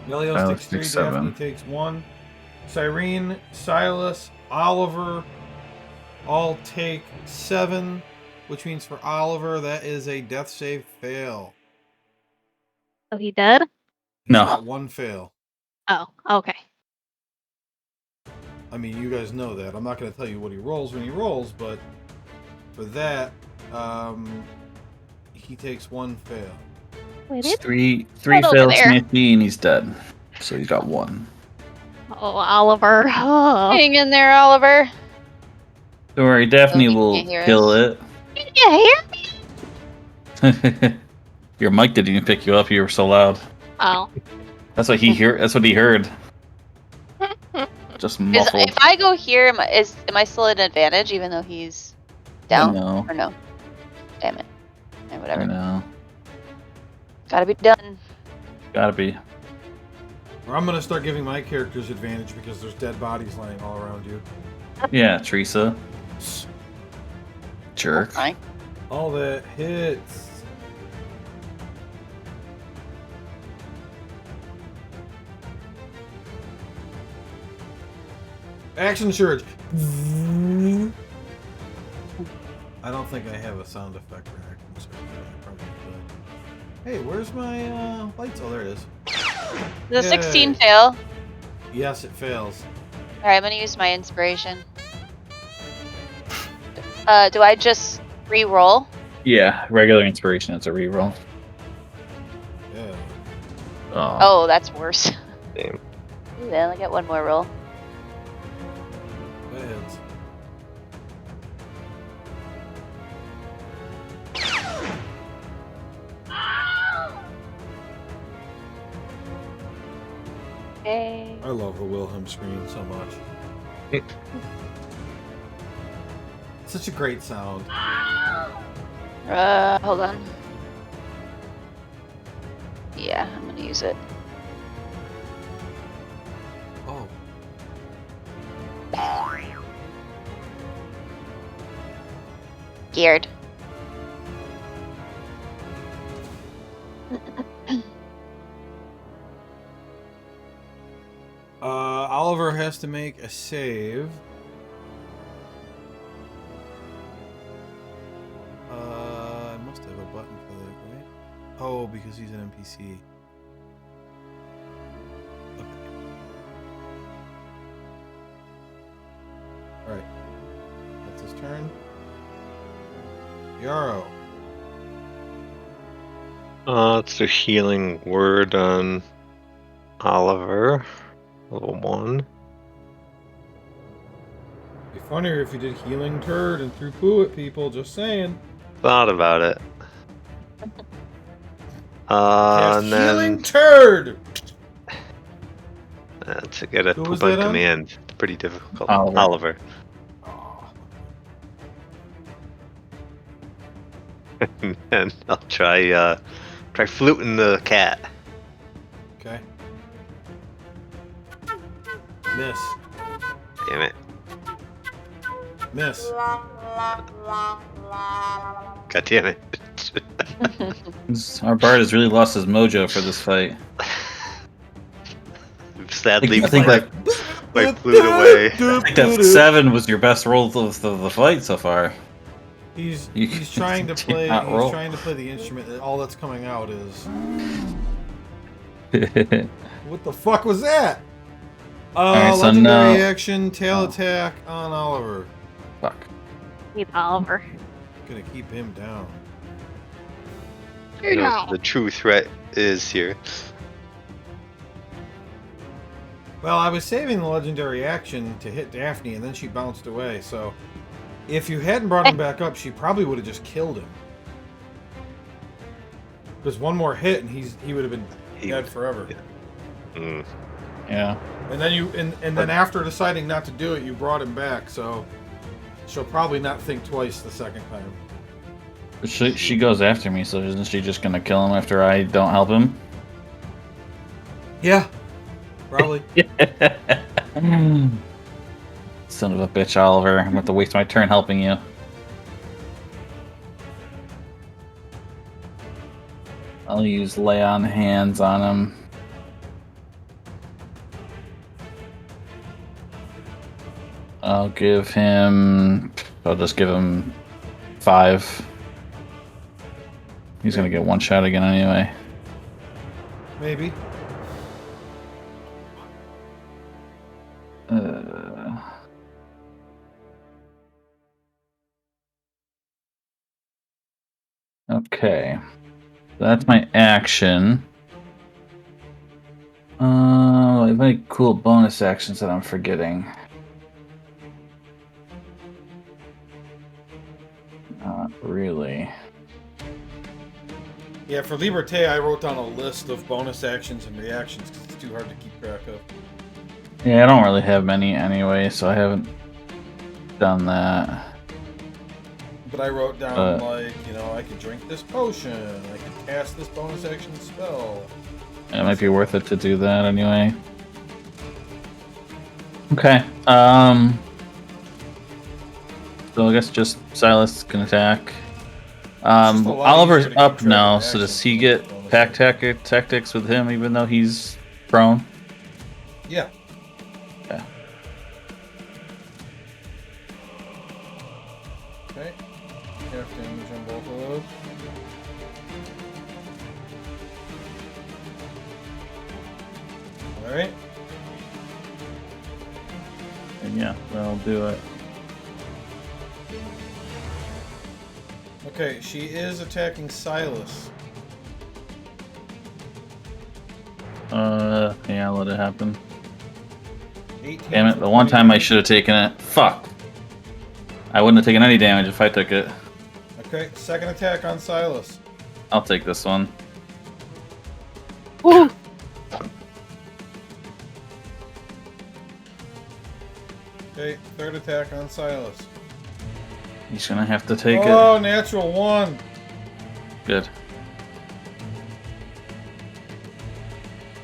Nelios Silas takes 3, takes Daphne 7. takes 1. Cyrene, Silas, Oliver all take 7, which means for Oliver that is a death save fail. So he dead? He's got No. 1 fail. Oh, okay. I mean, you guys know that. I'm not going to tell you what he rolls when he rolls, but for that, he takes 1 fail. Wait, It's it? 3 Right over fails there. Smithy, and he's dead. So he's got 1. Oh, Oliver. Oh. Hang in there, Oliver. Don't worry, Daphne he will can't hear kill us. it. You hear me? Your mic didn't even pick you up. You were so loud. Oh. That's what he heard. That's what he heard. Just muffled. If I go here, am I still at an advantage even though he's down? No. Or no? Damn it. Or whatever. I know. Gotta be done. Gotta be. Or I'm going to start giving my characters advantage because there's dead bodies lying all around you. Yeah, Teresa. Jerk. Fine. All that hits. Action surge. I don't think I have a sound effect for action surge. I probably could. Hey, where's my lights? Oh, there it is. The Yay. 16 fail. Yes, it fails. Alright, I'm gonna use my inspiration. Do I just re-roll? Yeah, regular inspiration. It's a reroll. Yeah. Oh, that's worse. Damn. Ooh, I only get 1 more roll. That hits. Okay. I love the Wilhelm scream so much. Such a great sound. Hold on. Yeah, I'm gonna use it. Oh. Geared. Oliver has to make a save. I must have a button for that, right? Oh, because he's an NPC. Okay. Alright. That's his turn. Yarrow. It's a healing word on Oliver. Level 1. Be funnier if you did healing turd and threw poo at people, just saying. Thought about it. Cast And then healing turd! to get a Who was poop on that on? command. It's pretty difficult. Oliver. Oh. And I'll try fluting the cat. Okay. Miss. Damn it. Miss. God damn it. Our bard has really lost his mojo for this fight. Sadly, I think my flute away. I think that 7 was your best roll of the fight so far. He's You trying to play. cannot He's roll. trying to play the instrument. And all that's coming out is what the fuck was that? Alright, so Legendary now- action, tail attack on Oliver. Fuck. Need Oliver. Gonna keep him down. You know, the true threat is here. Well, I was saving the legendary action to hit Daphne, and then she bounced away. So, if you hadn't brought him back up, she probably would have just killed him. Because one more hit, and he would have been dead forever. Mm. Yeah. And then and then after deciding not to do it, you brought him back. So, she'll probably not think twice the second time. She goes after me, so isn't she just gonna kill him after I don't help him? Yeah, probably. Son of a bitch, Oliver. I'm about to waste my turn helping you. I'll use lay on hands on him. I'll just give him 5. He's gonna get one shot again anyway. Maybe. Okay. That's my action. I have any cool bonus actions that I'm forgetting? Not really. Yeah, for Liberté, I wrote down a list of bonus actions and reactions because it's too hard to keep track of. Yeah, I don't really have many anyway, so I haven't done that. But I wrote down, like, you know, I could drink this potion, I could cast this bonus action spell. It might be worth it to do that anyway. Okay. So I guess just Silas can attack. It's just a lot Oliver's easier to keep up track now, of so does actions he than get bonus pack tactics with him even though he's prone? Yeah. Okay. Okay. Half damage on both of those. Alright. And yeah, that'll do it. Okay, she is attacking Silas. Yeah, I'll let it happen. 18 Damn it, for the one 20 time I damage. should have taken it. Fuck. I wouldn't have taken any damage if I took it. Okay, second attack on Silas. I'll take this one. Okay, third attack on Silas. He's gonna have to take Oh, it. natural 1. Good.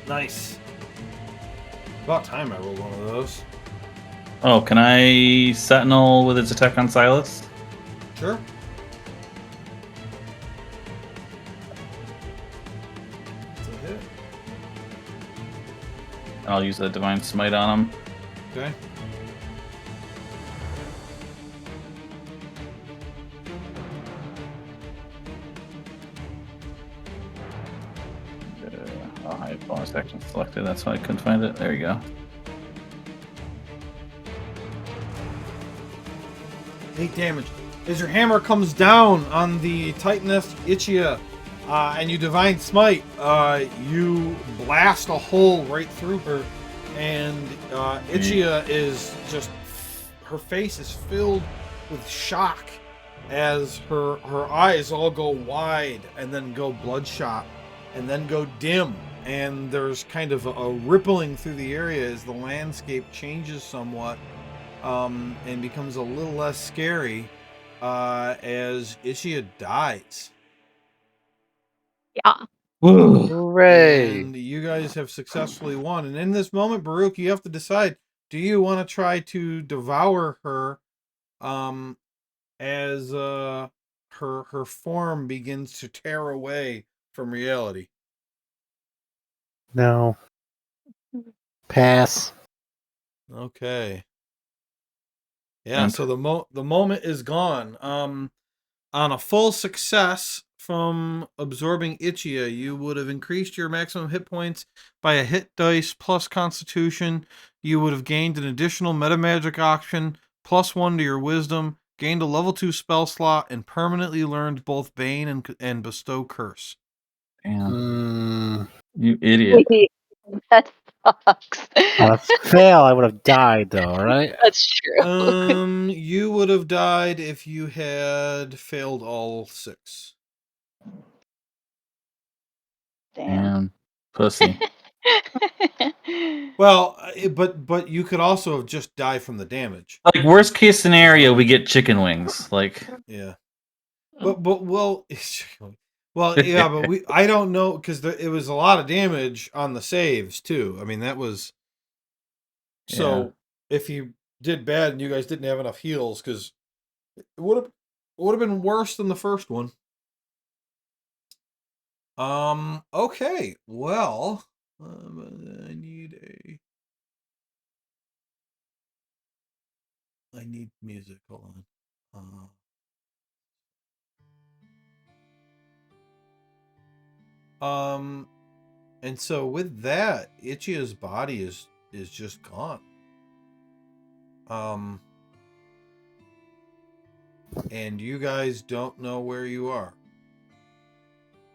Nice. About time I rolled one of those. Oh, can I Sentinel with its attack on Silas? Sure. It's a hit. I'll use the Divine Smite on him. Okay. I have bonus action selected. That's why I couldn't find it. There you go. 8 damage. As your hammer comes down on the Titaness Ychia, and you Divine Smite, you blast a hole right through her, and Ychia is just, her face is filled with shock as her eyes all go wide and then go bloodshot and then go dim, and there's kind of a rippling through the area as the landscape changes somewhat, and becomes a little less scary as Ychia dies. Yeah. Hooray! And you guys have successfully won. And in this moment, Baruch, you have to decide: do you want to try to devour her, as her form begins to tear away from reality? No. Pass. Okay. Yeah. And So the moment is gone. On a full success from absorbing Ychia, you would have increased your maximum hit points by a hit dice plus Constitution. You would have gained an additional metamagic option, +1 to your Wisdom, gained a level 2 spell slot, and permanently learned both Bane and Bestow Curse. damn, you idiot. That sucks. On a fail, I would have died, though, right? That's true. You would have died if you had failed all 6. Damn, pussy. Well, but you could also have just died from the damage. Like worst case scenario, we get chicken wings. Like Yeah. But well, yeah, but I don't know, because it was a lot of damage on the saves too. I mean, that was, so if you did bad and you guys didn't have enough heals, because it would have been worse than the first one. Okay, well, I need music. Hold on. And so with that, Ychia's body is just gone. And you guys don't know where you are.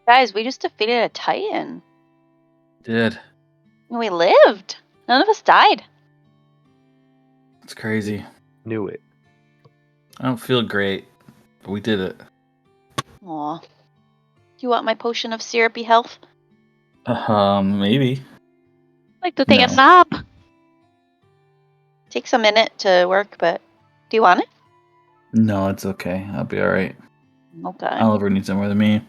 Guys, we just defeated a Titan. did. And we lived. None of us died. It's crazy. Knew it. I don't feel great, but we did it. Aw. Do you want my potion of syrupy health? Maybe. I'd like to take a No. nap. Takes a minute to work, but do you want it? No, it's okay. I'll be all right. Okay. Oliver needs it more than me.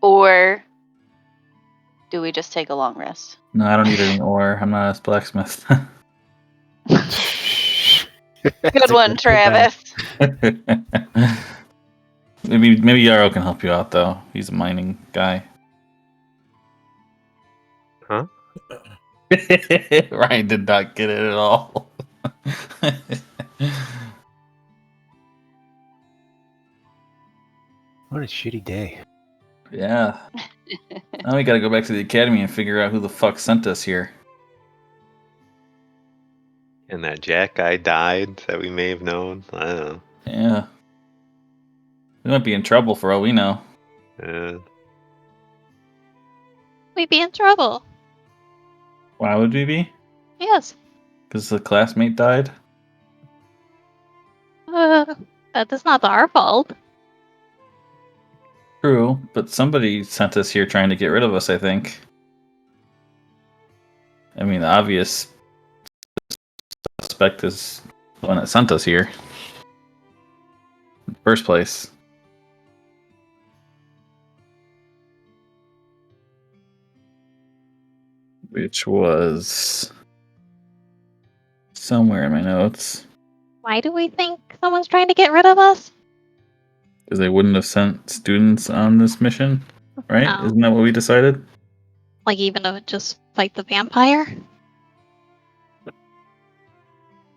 Or do we just take a long rest? No, I don't need any ore. I'm not a blacksmith. Good one, Travis. maybe Yarrow can help you out though. He's a mining guy. Huh? Ryan did not get it at all. What a shitty day. Yeah. Now we gotta go back to the academy and figure out who the fuck sent us here. And that Jack guy died that we may have known. I don't know. Yeah. We might be in trouble for all we know. We'd be in trouble. Why would we be? Yes. Because the classmate died? That is not our fault. True, but somebody sent us here trying to get rid of us, I think. I mean, the obvious suspect is the one that sent us here. In the first place. Which was somewhere in my notes. Why do we think someone's trying to get rid of us? Because they wouldn't have sent students on this mission, right? No. Isn't that what we decided? Like, even if it just fight the vampire?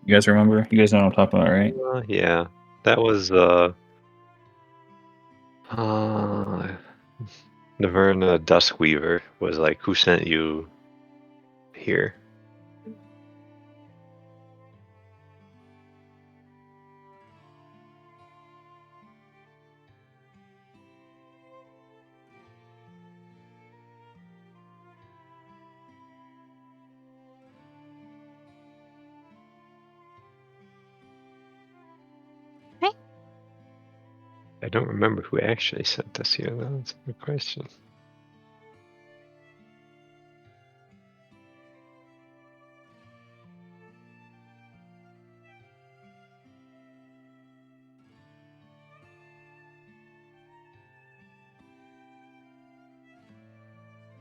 You guys remember? You guys know what I'm talking about, right? Yeah, that was Naverna Duskweaver was like, who sent you here? Right. I don't remember who actually sent us here. That's a good question.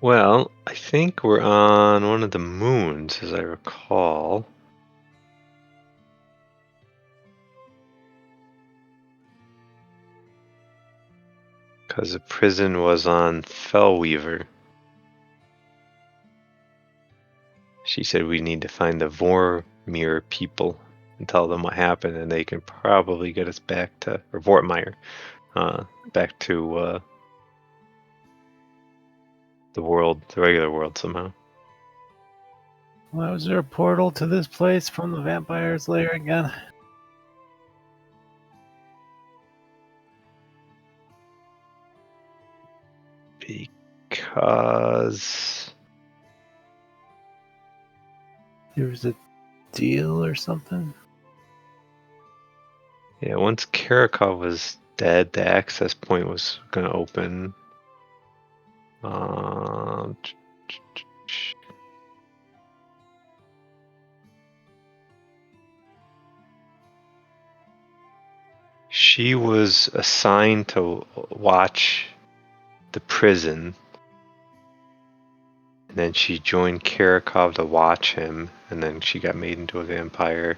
Well, I think we're on one of the moons, as I recall. Because the prison was on Fellweaver. She said we need to find the Vormir people and tell them what happened, and they can probably get us back to, or Vortmire, back to the world, the regular world somehow. Why was there a portal to this place from the vampire's lair again? Because There was a deal or something? yeah, once Karakov was dead, the access point was going to open. Um, She was assigned to watch the prison, and then she joined Karakov to watch him, and then she got made into a vampire.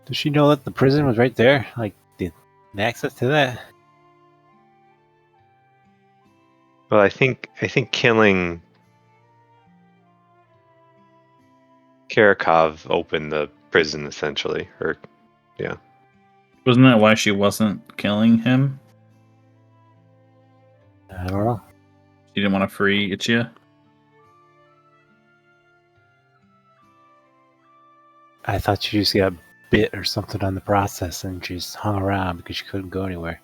Does she know that the prison was right there? Like, the access to that? Well, I think killing Karakov opened the prison essentially, or yeah. Wasn't that why she wasn't killing him? I don't know. She didn't want to free Ychia? I thought she just got bit or something on the process and she just hung around because she couldn't go anywhere.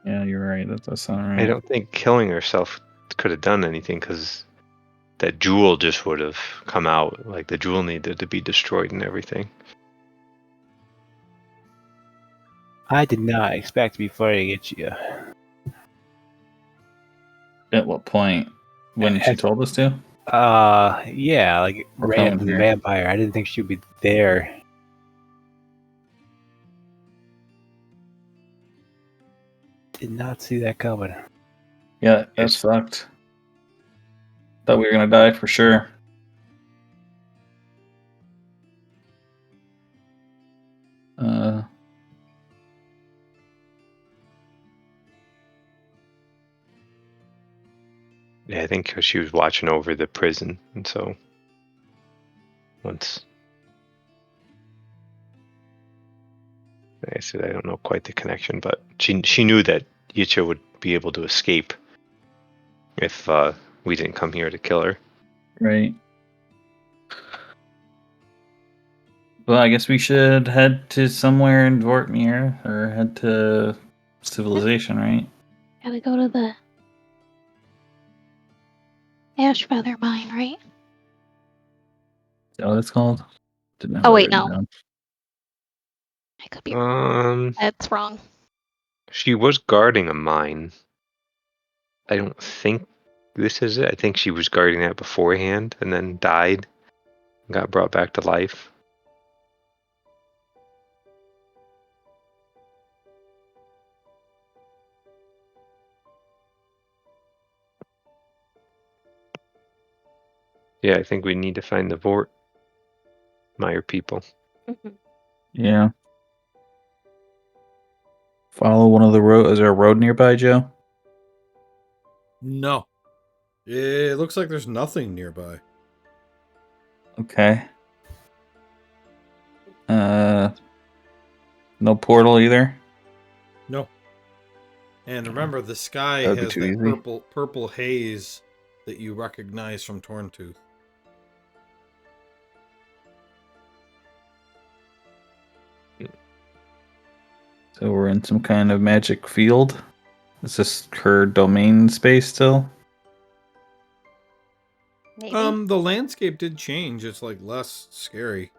Yeah, you're right. That does sound right. I don't think killing herself could have done anything because that jewel just would have come out. Like the jewel needed to be destroyed and everything. I did not expect to be fighting Ychia. At what point? When she told us to? Yeah, like Or right coming after the here. vampire. I didn't think she would be there. Did not see that coming. Yeah, that Yes. sucked. Thought we were gonna die for sure. Yeah, I think she was watching over the prison, and so once I said I don't know quite the connection, but she knew that Ychia would be able to escape if we didn't come here to kill her. Right. Well, I guess we should head to somewhere in Vortmir or head to civilization, right? Gotta go to the ash feather mine, right? Is that what it's called? Didn't have Oh that wait, written no. down. I could be. That's wrong. She was guarding a mine. I don't think this is it. I think she was guarding that beforehand and then died and got brought back to life. Yeah, I think we need to find the Vortmire people. Yeah. follow one of the road. Is there a road nearby, Joe? No. It looks like there's nothing nearby. Okay. No portal either. No. And remember, the sky That would be has too that easy. purple haze that you recognize from Torntooth. So we're in some kind of magic field. Is this her domain space still? Maybe. The landscape did change. It's like less scary.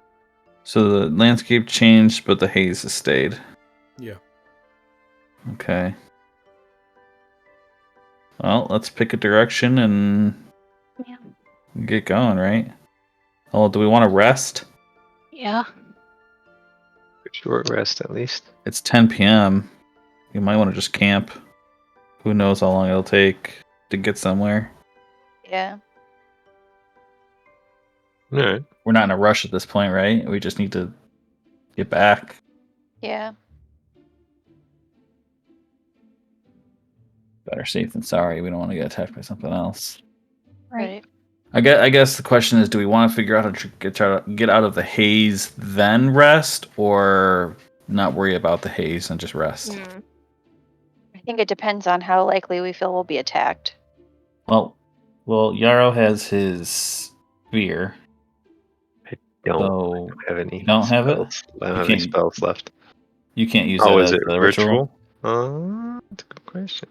So the landscape changed, but the haze has stayed. Yeah. Okay. Well, let's pick a direction and Yeah. get going, right? Oh, do we want to rest? Yeah. Short rest at least. It's 10 p.m. You might want to just camp. Who knows how long it'll take to get somewhere. Yeah. All right. We're not in a rush at this point, right? We just need to get back. Yeah. Better safe than sorry. We don't want to get attacked by something else. Right. I guess the question is, do we want to figure out how to get out of the haze, then rest, or not worry about the haze and just rest? Mm. I think it depends on how likely we feel we'll be attacked. Well, Yarrow has his spear. Don't have any. You don't have it? spells. I don't You have any can't- spells left. You can't use Oh, that is as it a ritual? ritual. That's a good question.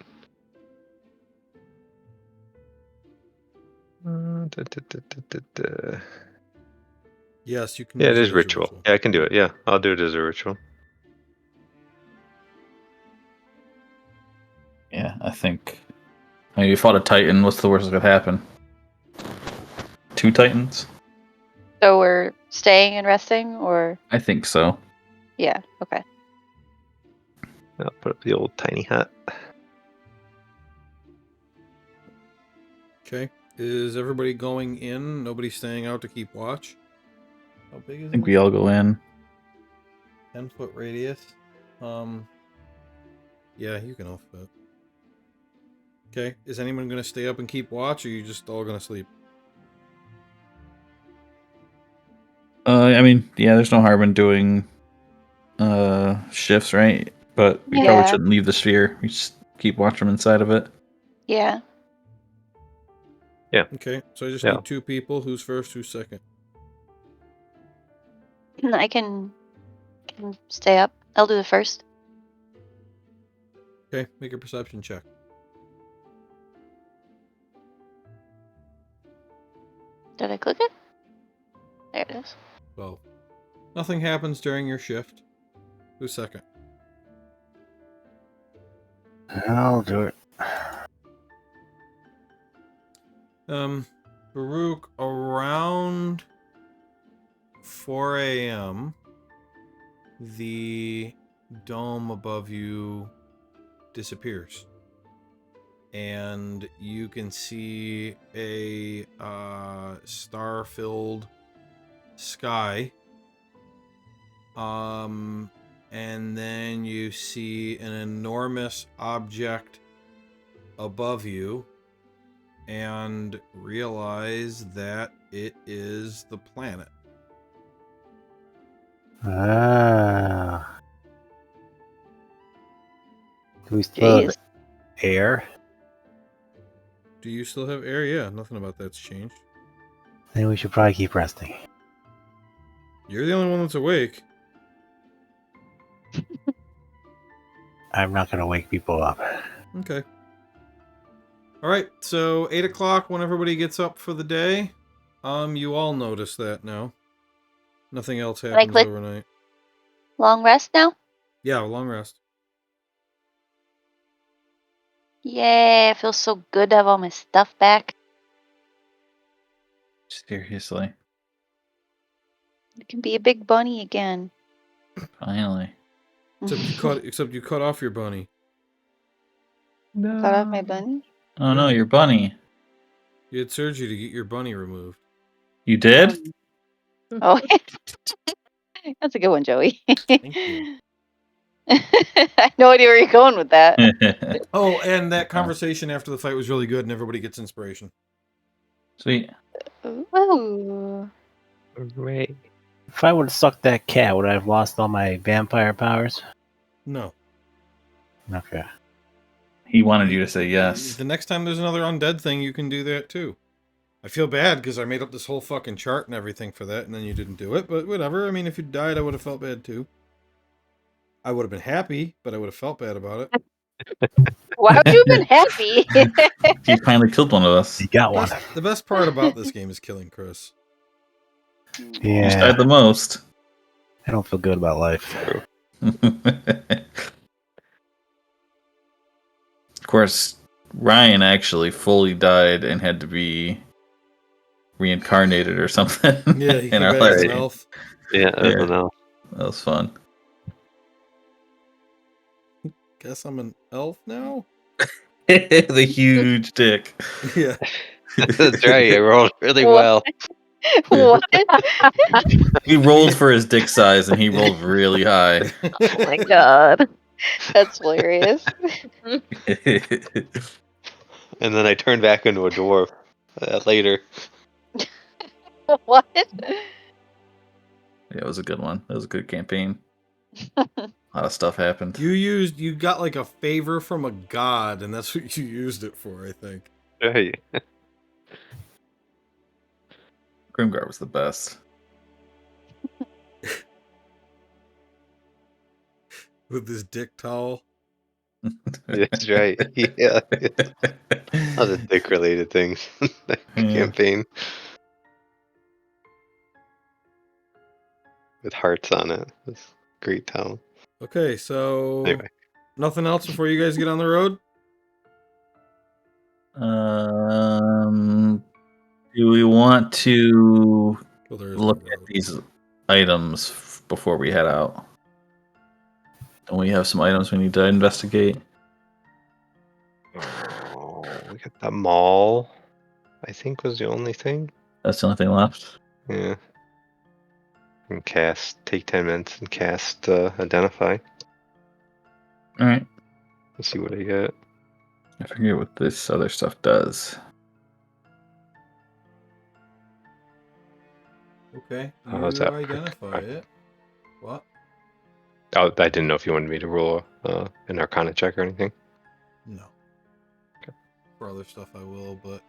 Da, da, da, da, da. Yes, you can. Yeah, it use is as a ritual. Yeah, I can do it. Yeah, I'll do it as a ritual. Yeah, I think. I mean, you fought a Titan. What's the worst that could happen? 2 Titans? So we're staying and resting, or I think so. yeah, okay. I'll put up the old tiny hut. Okay. Is everybody going in? Nobody staying out to keep watch? How big is I think it? we all go in. 10-foot radius. Yeah, you can all fit. Okay. Is anyone going to stay up and keep watch, or are you just all going to sleep? I mean, yeah, there's no harm in doing shifts, right? But we probably Yeah. shouldn't leave the sphere. We just keep watching them inside of it. Yeah. Okay. So I just Yeah. need 2 people. Who's first? Who's second? I can stay up. I'll do the first. Okay. Make a perception check. Did I click it? There it is. 12. Nothing happens during your shift. Who's second? I'll do it. Baruch, around 4 a.m., the dome above you disappears. And you can see a star-filled sky. And then you see an enormous object above you and realize that it is the planet. Ah. Do we still have Jeez. air? Do you still have air? Yeah, nothing about that's changed. Then we should probably keep resting. You're the only one that's awake. I'm not going to wake people up. Okay. All right, so 8 o'clock when everybody gets up for the day. You all notice that now. Nothing else I happens click? overnight. Long rest now? Yeah, long rest. Yeah, it feels so good to have all my stuff back. Seriously. I can be a big bunny again. Finally. Except you cut off your bunny. Cut off my bunny? Oh no, Yeah. your bunny. You had surgery to get your bunny removed. You did? Oh, that's a good one, Joey. Thank you. I no idea where you're going with that. Oh, and that conversation after the fight was really good, and everybody gets inspiration. Sweet. Ooh. Hooray. If I would have sucked that cat, would I have lost all my vampire powers? No. Okay. He wanted you to say yes. The next time there's another undead thing, you can do that too. I feel bad because I made up this whole fucking chart and everything for that, and then you didn't do it. But whatever. I mean, if you died, I would have felt bad too. I would have been happy, but I would have felt bad about it. Why would you have been happy? He finally killed one of us. You got one. The best part about this game is killing Chris. You Yeah. died the most. I don't feel good about life. Of course, Ryan actually fully died and had to be reincarnated or something. Yeah, he in came our back last as an game. elf. Yeah, I Yeah. don't know. That was fun. Guess I'm an elf now? The huge dick. Yeah. That's right. I rolled really What? well. What? We rolled for his dick size and he rolled really high. Oh my god. That's hilarious. And then I turned back into a dwarf later. What? Yeah, it was a good one. That was a good campaign. A lot of stuff happened. You got like a favor from a god, and that's what you used it for, I think. Right. Grimgar was the best. With this dick towel. That's right. Yeah. Other dick related things. Campaign. With hearts on it. It's great talent. Okay, so Anyway. nothing else before you guys get on the road? Do we want to Well, there is look no at road. these items before we head out? Don't we have some items we need to investigate? Oh, we got the mall. I think was the only thing. That's the only thing left. Yeah. And take 10 minutes and cast identify. All right. Let's see what I get. I forget what this other stuff does. Okay, How is you that? identify it. What? Oh, I didn't know if you wanted me to roll an Arcana check or anything. No. Okay. For other stuff I will, but...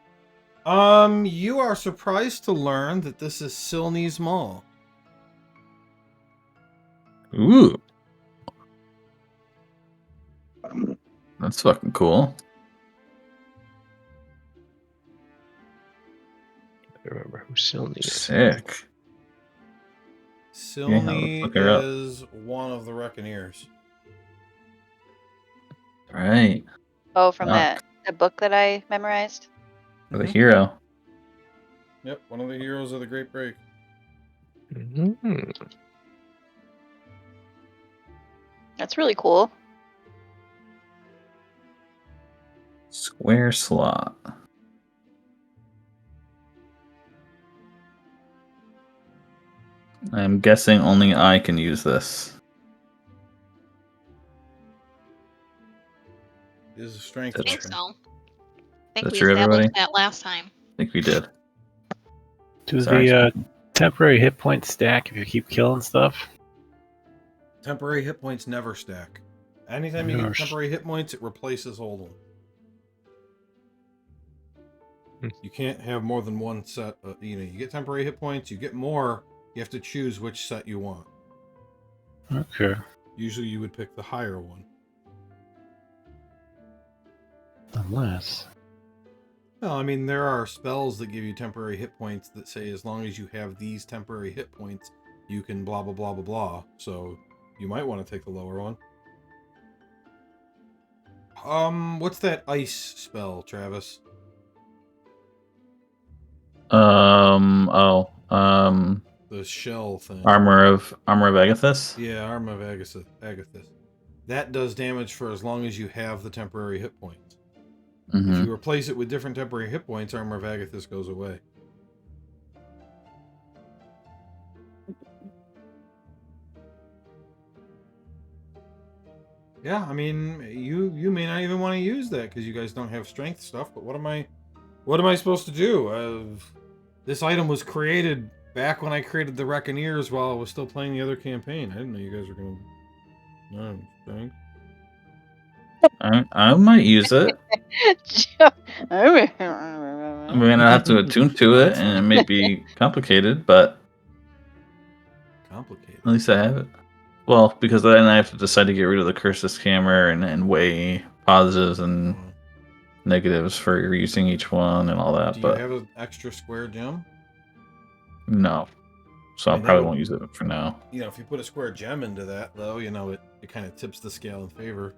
you are surprised to learn that this is Silney's Mall. Ooh. That's fucking cool. I remember who Silny is. Sick. Silney look her up. is one of the Reckoneers. Right. Oh, from Ah. that book that I memorized. For the hero. Yep, one of the heroes of the Great Break. Mhm. That's really cool. Square slot. I'm guessing only I can use this. It is a strength I I think weapon. so. I think That's we true, established everybody? that last time. I think we did. Do Sorry. the temporary hit points stack if you keep killing stuff? Temporary hit points never stack. Anytime you get Gosh. temporary hit points, it replaces old one. You can't have more than one set. You get temporary hit points. You get more. You have to choose which set you want. Okay. Usually, you would pick the higher one. Unless. Well, I mean, there are spells that give you temporary hit points that say as long as you have these temporary hit points, you can blah blah blah blah blah. So you might want to take the lower one. What's that ice spell, Travis? The shell thing. Armor of Agathis? Yeah, Armor of Agathis. That does damage for as long as you have the temporary hit points. Mm-hmm. If you replace it with different temporary hit points, Armor of Agathis goes away. Yeah, I mean, you may not even want to use that because you guys don't have strength stuff. But what am I supposed to do? This item was created back when I created the Reckoneers while I was still playing the other campaign. I didn't know you guys were gonna. No strength. I might use it. I mean, I have to attune to it, and it may be complicated, but Complicated. at least I have it. Well, because then I have to decide to get rid of the curses hammer and weigh positives and negatives for using each one and all that. Do you But have an extra square gem? no, so I I mean, that probably would- won't use it for now. You know, if you put a square gem into that, though, you know, it kind of tips the scale in favor.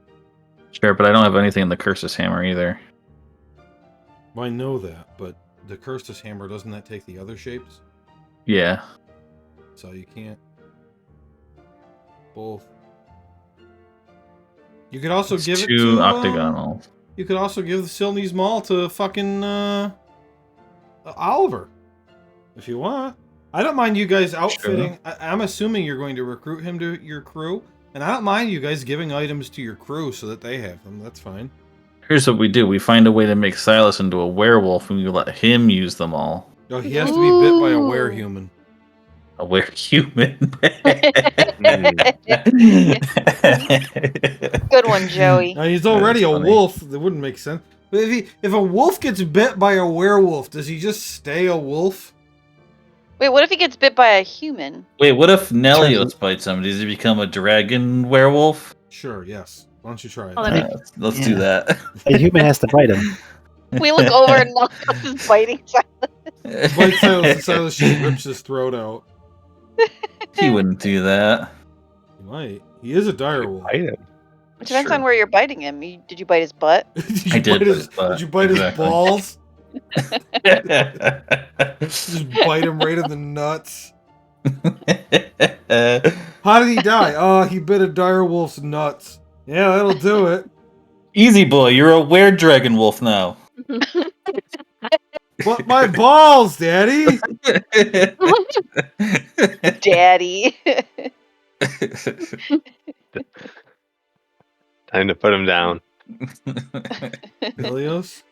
Sure, but I don't have anything in the curses hammer either. Well, I know that, but the Cursed Hammer, doesn't that take the other shapes? Yeah, So you can't both. You could also it's give it too to octagonal. you could also give the Silney's Maul to fucking Oliver, if you want. I don't mind you guys outfitting. I'm assuming you're going to recruit him to your crew, and I don't mind you guys giving items to your crew so that they have them. That's fine. Here's what we do: we find a way to make Silas into a werewolf, and we let him use them all. No, he has to be bit by a Ooh. werehuman. A werehuman. Good one, Joey. Now, he's already That's a funny. wolf. That wouldn't make sense. But if a wolf gets bit by a werewolf, does he just stay a wolf? Wait, what if he gets bit by a human? Wait, what if Nelios bites him? Does he become a dragon werewolf? Sure. Yes. Why don't you try it? Oh, that'd be Let's do that. A human has to bite him. We look over and Nelios is biting Silas. Bites Silas, Silas just rips his throat out. He wouldn't do that. He might. He is a dire wolf. Bite him. It depends Sure. on where you're biting him. Did you bite his butt? Did I did bite bite his butt, Did you bite exactly. his balls? Just bite him right in the nuts. How did he die? Oh, he bit a dire wolf's nuts. Yeah, that'll do it. Easy boy, you're a were-dragon wolf now. What, my balls, Daddy? Daddy. Time to put him down. Helios?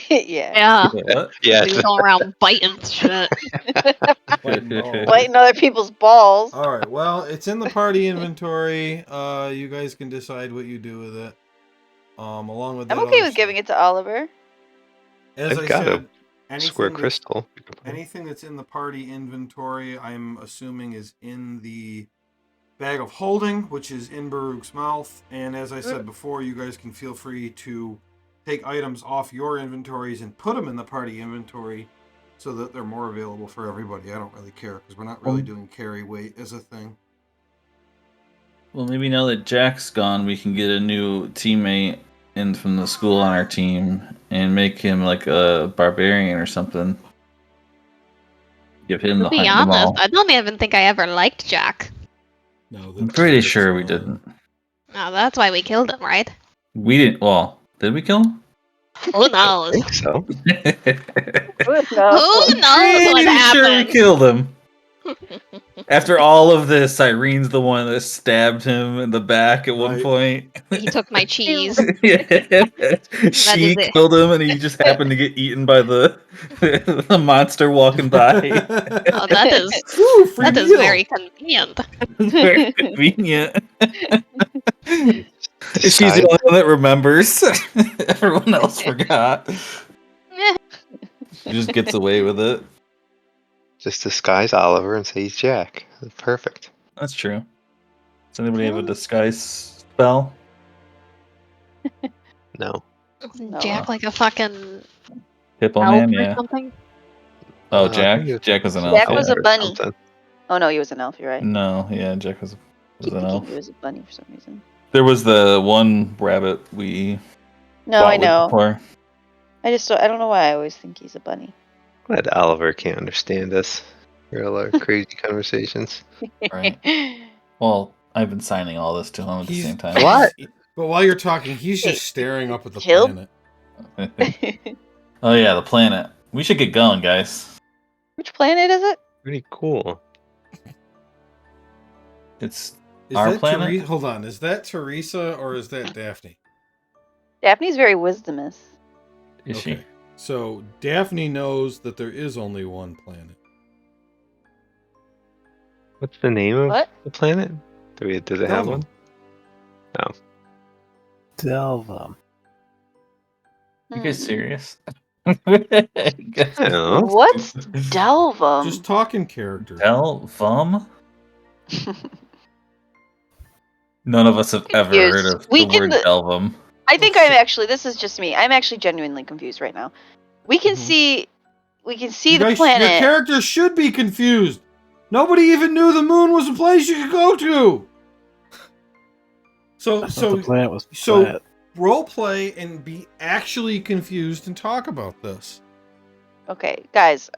Yeah. yeah. What? Yes. He's going around biting shit. Biting balls. Biting other people's balls. All right. Well, it's in the party inventory. You guys can decide what you do with it. Along with that, I'm okay with giving it to Oliver. As I've I got said, a square that's- crystal. Anything that's in the party inventory, I'm assuming, is in the bag of holding, which is in Baruch's mouth. And as I said before, you guys can feel free to take items off your inventories and put them in the party inventory so that they're more available for everybody. I don't really care because we're not really doing carry weight as a thing. Well, maybe now that Jack's gone, we can get a new teammate in from the school on our team and make him like a barbarian or something. Give him To the be hunt them honest, all. I don't even think I ever liked Jack. No, I'm pretty sure we didn't. No, that's why we killed him, right? We didn't. Well, did we kill him? Who I knows? think so. Who knows what Pretty sure we happened? killed him. After all of this, Irene's the one that stabbed him in the back at one Right. point. He took my cheese. She is it. killed him, and he just happened to get eaten by the the monster walking by. Oh, that is Ooh, free that is meal. very convenient. Very convenient. She's Disguise- the only one that remembers. Everyone else forgot. Eh. She just gets away with it. Just disguise Oliver and say he's Jack. That's perfect. That's true. Does anybody have a disguise spell? No. Jack like a fucking Hippo elf man, or yeah. something. Oh, I Jack? think it- Jack was an elf. Jack was yeah. a bunny. Something. Oh no, he was an elf. You're right. No, yeah, Jack was Keep an thinking elf. he was a bunny for some reason. There was the one rabbit we No, fought I with know. before. I don't know why I always think he's a bunny. Glad Oliver can't understand us. We're all our crazy conversations. Right. Well, I've been signing all this to him at the He's- same time. What? But while you're talking, he's Hey, just staring up at the killed? planet. Oh yeah, the planet. We should get going, guys. Which planet is it? Pretty cool. It's Is Our that planet? Teresa? Hold on. Is that Teresa or is that Daphne? Daphne's very wisdomous. Is she? So Daphne knows that there is only one planet. What's the name of What? the planet? Does it have Delvum. one? Oh. Delvum. You guys Hmm. serious? know. What's Delvum? Just talking character. Delvum? None of us have ever heard Confused. of We the can- word Delvum. I think Oh, I'm shit. actually. This is just me. I'm actually genuinely confused right now. We can Mhm. see. We can see You the guys, planet. your character should be confused. Nobody even knew the moon was a place you could go to. I thought the planet was so flat. role play and be actually confused and talk about this. Okay, guys,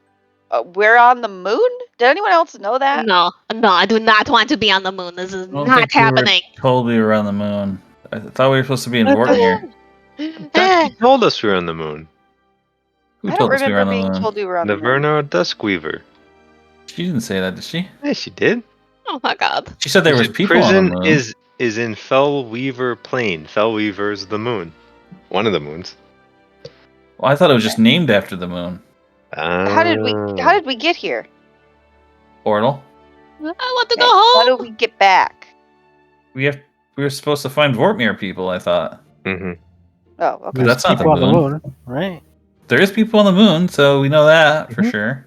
we're on the moon. Did anyone else know that? No, I do not want to be on the moon. This is I don't not think we were happening. told we were on the moon. I thought we were supposed to be in What the- Vortmir. Ducky told us we were on the moon. Who I don't told us we were remember on the being moon? told we were on the moon. Naverna Duskweaver. She didn't say that, did she? Yeah, she did. Oh my god. She said there was The people on prison the moon. is in Fellweaver Plain. Fellweaver's the moon. One of the moons. Well, I thought it was just named after the moon. How did we get here? Portal. I want to Okay, go how do home. we get back? We were supposed to find Vortmir people, I thought. Mm-hmm. Oh, okay. There's that's not the people on the moon. moon, right? There is people on the moon, so we know that for Mhm. sure.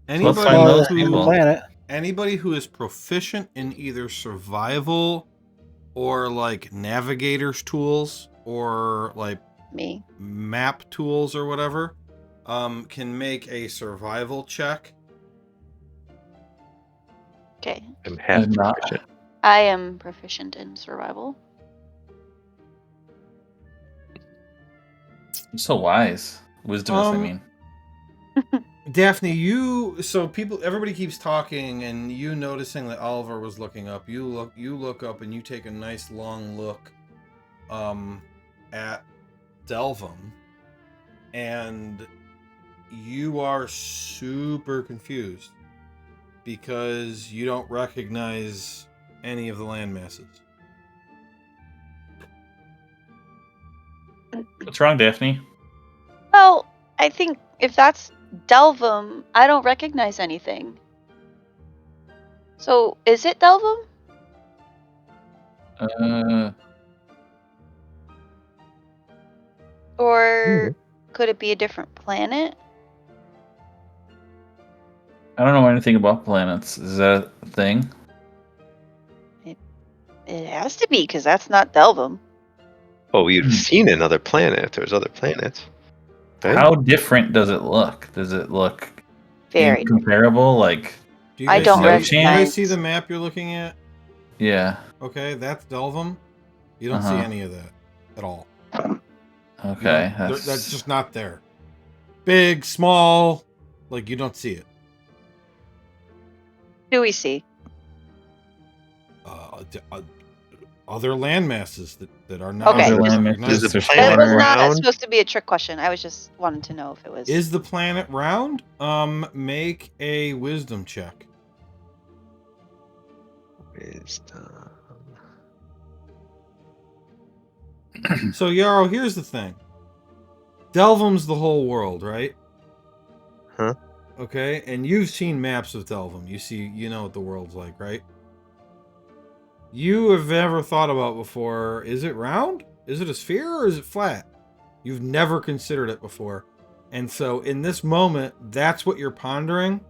Anybody let's find those who, people. Planet. Anybody who is proficient in either survival or like navigator's tools or like Me. map tools or whatever, can make a survival check. Okay. I'm half I'm not. proficient. I am proficient in survival. You're so wise. Wisdomous, I Um, mean. Daphne, everybody keeps talking, and you noticing that Oliver was looking up. You look up, and you take a nice long look, at Delvum, and you are super confused because you don't recognize any of the land masses. What's wrong, Daphne? Well, I think if that's Delvum, I don't recognize anything. So, is it Delvum? Or could it be a different planet? I don't know anything about planets. Is that a thing? It has to be, because that's not Delvum. Oh, you've seen another planet. There's other planets. Right? How different does it look? Does it look Very. comparable? Like, Do you I guys don't see, recognize- Do you guys see the map you're looking at? yeah. Okay, that's Delvum. You don't see Uh-huh. any of that at all. Okay. That's just not there. Big, small, like you don't see it. Do we see? Other land masses that are not Okay. Other land recognized. masses, Is the there's planet That was not round? supposed to be a trick question. I was just wanting to know if it was. Is the planet round? Make a wisdom check. Wisdom. So Yarrow, here's the thing. Delvum's the whole world, right? Huh? Okay, and you've seen maps of Delvum. You know what the world's like, right? You have never thought about before, is it round? Is it a sphere or is it flat? You've never considered it before. And so in this moment, that's what you're pondering.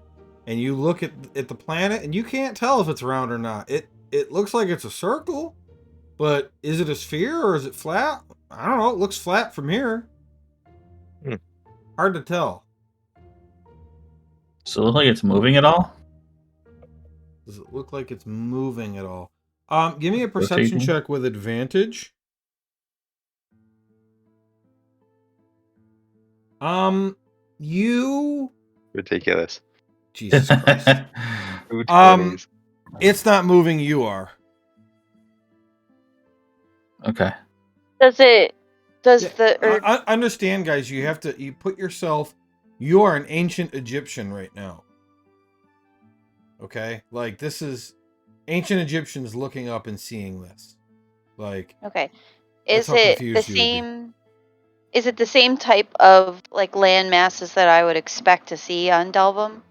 And you look at the planet and you can't tell if it's round or not. It looks like it's a circle, but is it a sphere or is it flat? I don't know. It looks flat from here. Hard to tell. So it look like it's moving at all? Does it look like it's moving at all? Give me a perception Rotating? check with advantage. You... Ridiculous. Jesus Christ. Food Um, 20s. It's not moving, you are. Okay. Does it? Does Yeah, the? understand, guys, you put yourself... You are an ancient Egyptian right now. Okay? Like, this is... ancient Egyptians looking up and seeing this. Like, Okay. that's Is how it the confused you would be. same? Is it the same type of like land masses that I would expect to see on Delvum?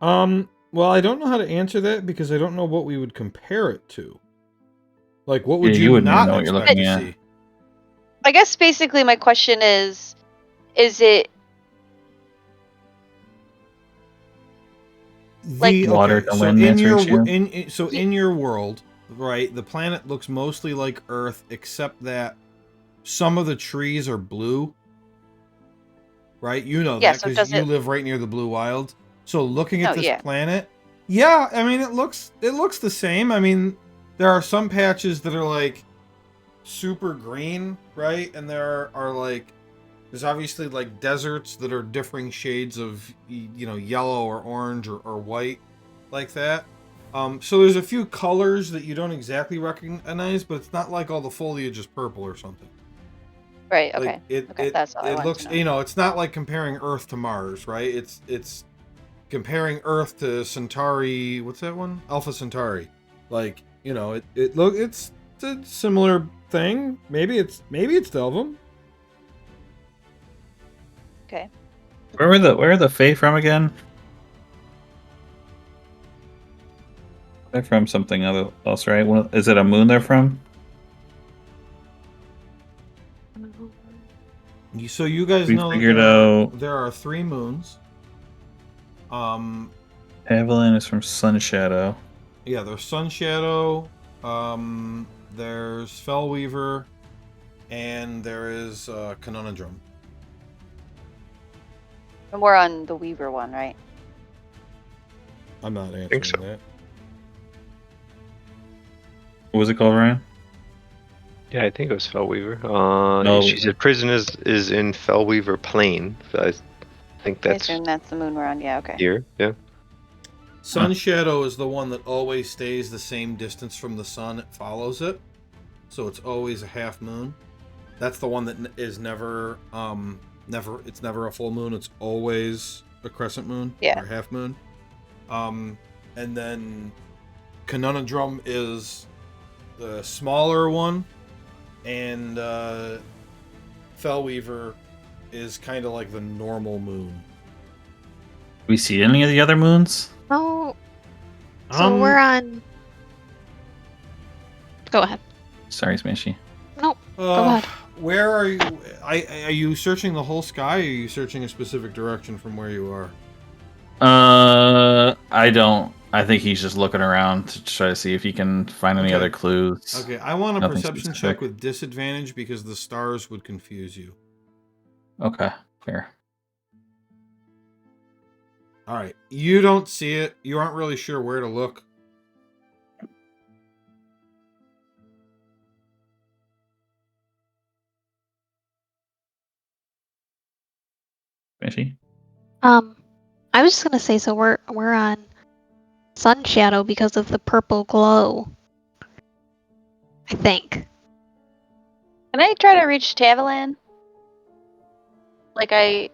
Well, I don't know how to answer that because I don't know what we would compare it to. Like, what would Yeah, you, you wouldn't even not know what you're expect looking to at. see? I guess basically my question is it like Water to So landmass ratio? in your world, right, the planet looks mostly like Earth, except that some of the trees are blue. Right? You know yeah? that So because does you it? live right near the Blue Wild. So looking No, at this yeah. planet, yeah, I mean it looks the same. I mean, there are some patches that are like super green, right? And there are like there's obviously like deserts that are differing shades of yellow or orange or white, like that. So there's a few colors that you don't exactly recognize, but it's not like all the foliage is purple or something. Right. Like Okay. Okay. That's all I it wanted looks, to know. it's not like comparing Earth to Mars, right? It's comparing Earth to Centauri. What's that one? Alpha Centauri. Like, it's a similar thing. Maybe it's Delvum. Okay. Where are the Fae from again? They're from something else, right? Well, is it a moon they're from? So you guys We know that figured out there are 3 moons. Avalon is from Sun Shadow. Yeah, there's Sun Shadow. There's Fellweaver, and there is Conundrum. And we're on the Weaver one, right? I'm not answering think so. that. What was it called, Ryan? Yeah, I think it was Fellweaver. No. She said prison is in Fellweaver Plain. I think I that's assume that's the moon we're on. Yeah. Okay. here. Yeah. Sun Shadow is the one that always stays the same distance from the sun. It follows it, so it's always a half moon. That's the one that is never. It's never a full moon. It's always a crescent moon Yeah. or a half moon. And then Conundrum is the smaller one, and Fellweaver is kind of like the normal moon. We see any of the other moons? Oh, so we're on. Go ahead. Sorry, Smashy. Nope. Go ahead. Where are you? Are you searching the whole sky, or are you searching a specific direction from where you are? I don't. I think he's just looking around to try to see if he can find any Okay. other clues. Okay, I want a Nothing perception specific. check with disadvantage because the stars would confuse you. Okay, fair. All right, you don't see it. You aren't really sure where to look. Smashy? I was just gonna say, so we're on Sun Shadow because of the purple glow. I think. Can I try to reach Tavalan? Like I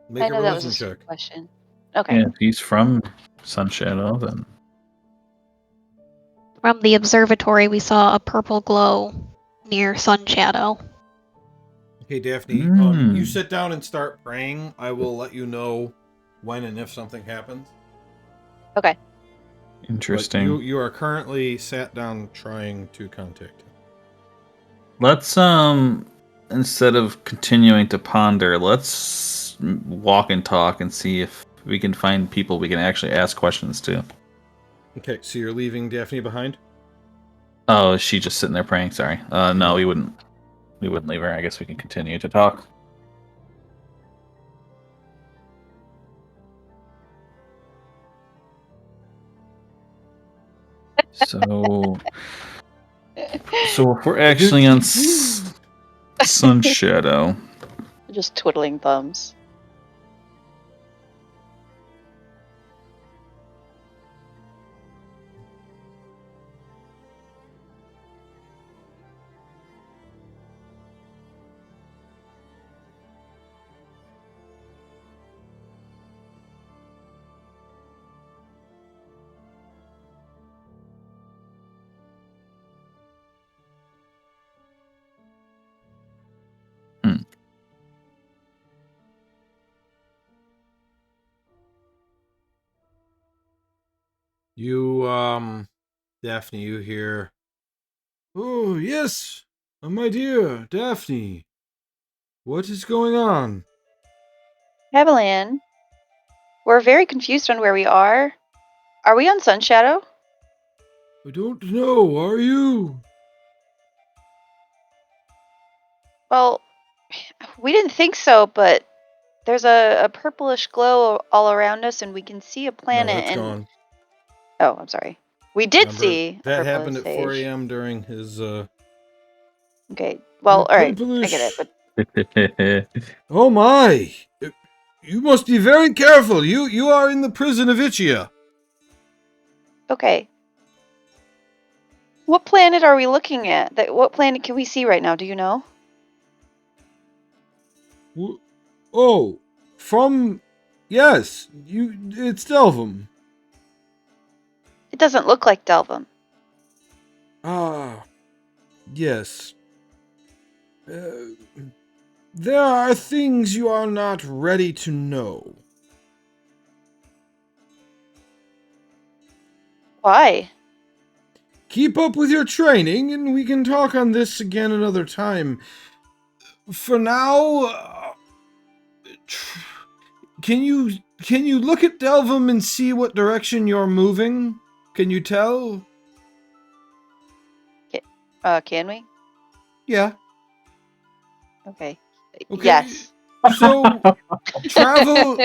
Make a know that was religion a check. stupid question. Okay. Yeah, if he's from Sun Shadow, then From the observatory, we saw a purple glow near Sun Shadow. Okay, Daphne. You sit down and start praying. I will let you know when and if something happens. Okay. Interesting. But you are currently sat down trying to contact him. Let's instead of continuing to ponder, let's walk and talk and see if we can find people we can actually ask questions to. Okay, so you're leaving Daphne behind? Oh, is she just sitting there praying? Sorry. No, we wouldn't leave her. I guess we can continue to talk. So if we're actually on Sun Shadow, Just twiddling thumbs. You, Daphne, you hear, "Oh, yes, my dear Daphne. What is going on?" Avalan, we're very confused on where we are. Are we on Sun Shadow? "I don't know, are you?" Well, we didn't think so, but there's a purplish glow all around us, and we can see a No, planet. that's gone. Oh, I'm sorry. We did Remember, see a that purplish happened at 4 stage. a.m. during his, Okay. Well, all right. I purplish... get it. But Oh my! You must be very careful. You are in the prison of Ychia. okay. What planet are we looking at? What planet can we see right now? Do you know? Oh, from... Yes, it's Delvum. It doesn't look like Delvum. Ah, yes. There are things you are not ready to know. Why? Keep up with your training, and we can talk on this again another time. For now, can you look at Delvum and see what direction you're moving? Can you tell? Can we? Yeah. Okay. Okay. Yes. So travel,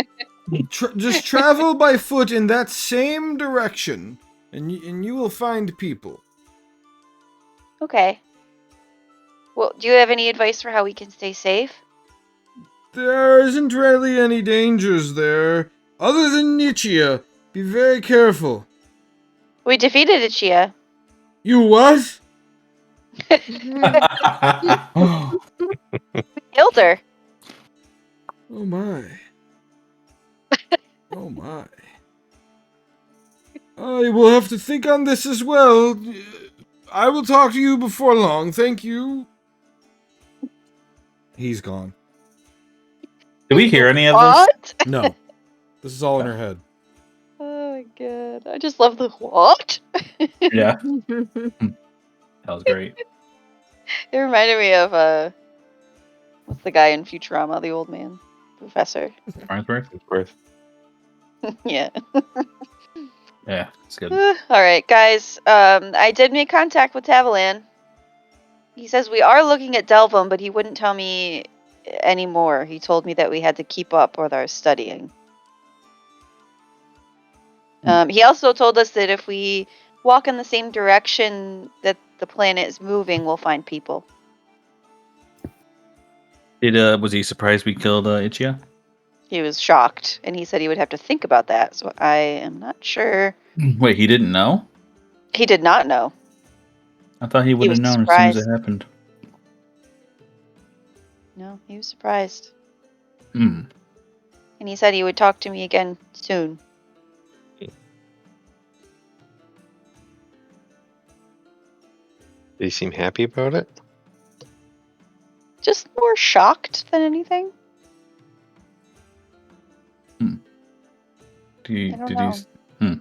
just travel by foot in that same direction, and you will find people. Okay. Well, do you have any advice for how we can stay safe? There isn't really any dangers there, other than Ychia. Be very careful. We defeated Ychia. You what? Killed her. Oh my. Oh my. I will have to think on this as well. I will talk to you before long. Thank you. He's gone. Did we hear any of this? What? No. This is all in her head. Oh my god. I just love the what? Yeah. That was great. It reminded me of what's the guy in Futurama, the old man? Professor. Farnsworth? Worth. Yeah. Yeah, it's good. Alright, guys. I did make contact with Tavalan. He says we are looking at Delvum, but he wouldn't tell me any more. He told me that we had to keep up with our studying. He also told us that if we walk in the same direction that the planet is moving, we'll find people. Was he surprised we killed Ychia? He was shocked, and he said he would have to think about that, so I am not sure. Wait, he didn't know? He did not know. I thought he would was have known as soon as it surprised. happened. No, he was surprised. Hmm. And he said he would talk to me again soon. Did he seem happy about it? Just more shocked than anything. I don't know.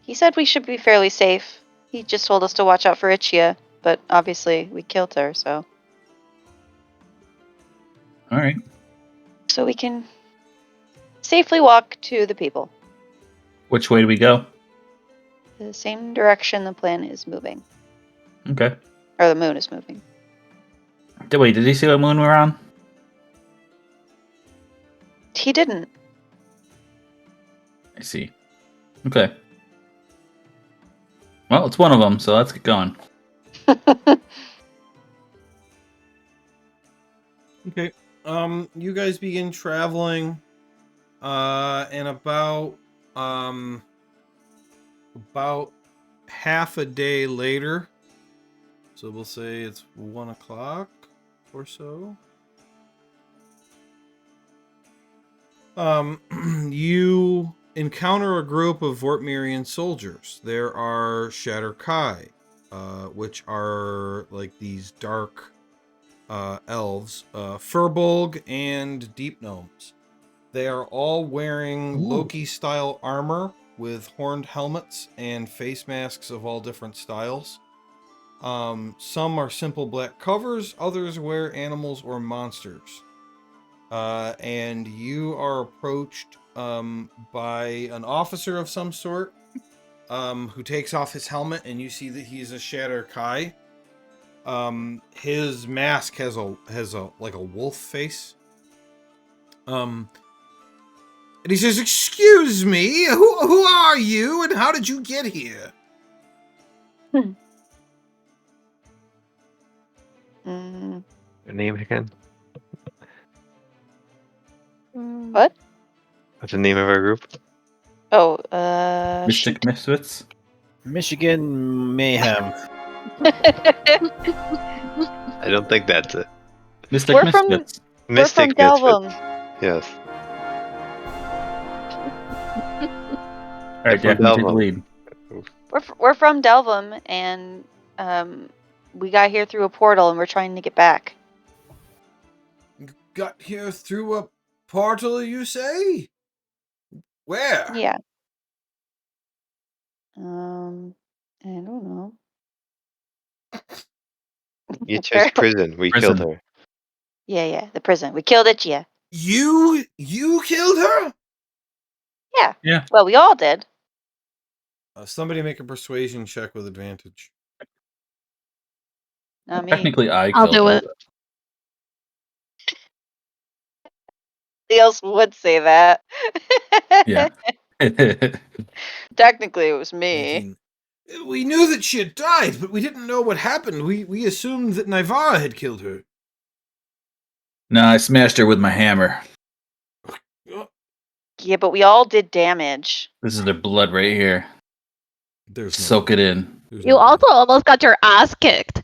He said we should be fairly safe. He just told us to watch out for Ychia, but obviously we killed her, so. All right. So we can safely walk to the people. Which way do we go? The same direction the planet is moving. Okay. Or the moon is moving. Wait, did he see what moon we're on? He didn't. I see. Okay. Well, it's one of them, so let's get going. Okay. You guys begin traveling, and about half a day later, so we'll say it's 1 o'clock or so. You encounter a group of Vortmirian soldiers. There are Shatterkai, which are like these dark elves, Furbolg, and Deep Gnomes. They are all wearing Loki-style armor with horned helmets and face masks of all different styles. Some are simple black covers, others wear animals or monsters. And you are approached by an officer of some sort who takes off his helmet, and you see that he's a Shatter Kai. His mask has a like a wolf face. And he says, "Excuse me, who are you, and how did you get here?" Mm, Your name again? what? What's the name of our group? Oh, Mystic shoot. Misfits. Michigan Mayhem. I don't think that's it. Mystic We're from- Misfits. We're from Mystic Misfits. Delvum. Yes. All right, From Daphne, take the Delvum. lead. We're from Delvum, and we got here through a portal, and we're trying to get back. Got here through a portal, you say? Where? Yeah. I don't know. Ychia's prison. We killed Prison. her. Yeah, the prison. We killed Ychia. You killed her? Yeah. Yeah. Well, we all did. Somebody make a persuasion check with advantage. Not me. Technically, I I'll killed do her. it. Somebody else would say that. Yeah. Technically, it was me. 18. We knew that she had died, but we didn't know what happened. We assumed that Naivara had killed her. No, I smashed her with my hammer. Yeah, but we all did damage. This is their blood right here. There's no Soak it in. there's You no blood. also almost got your ass kicked.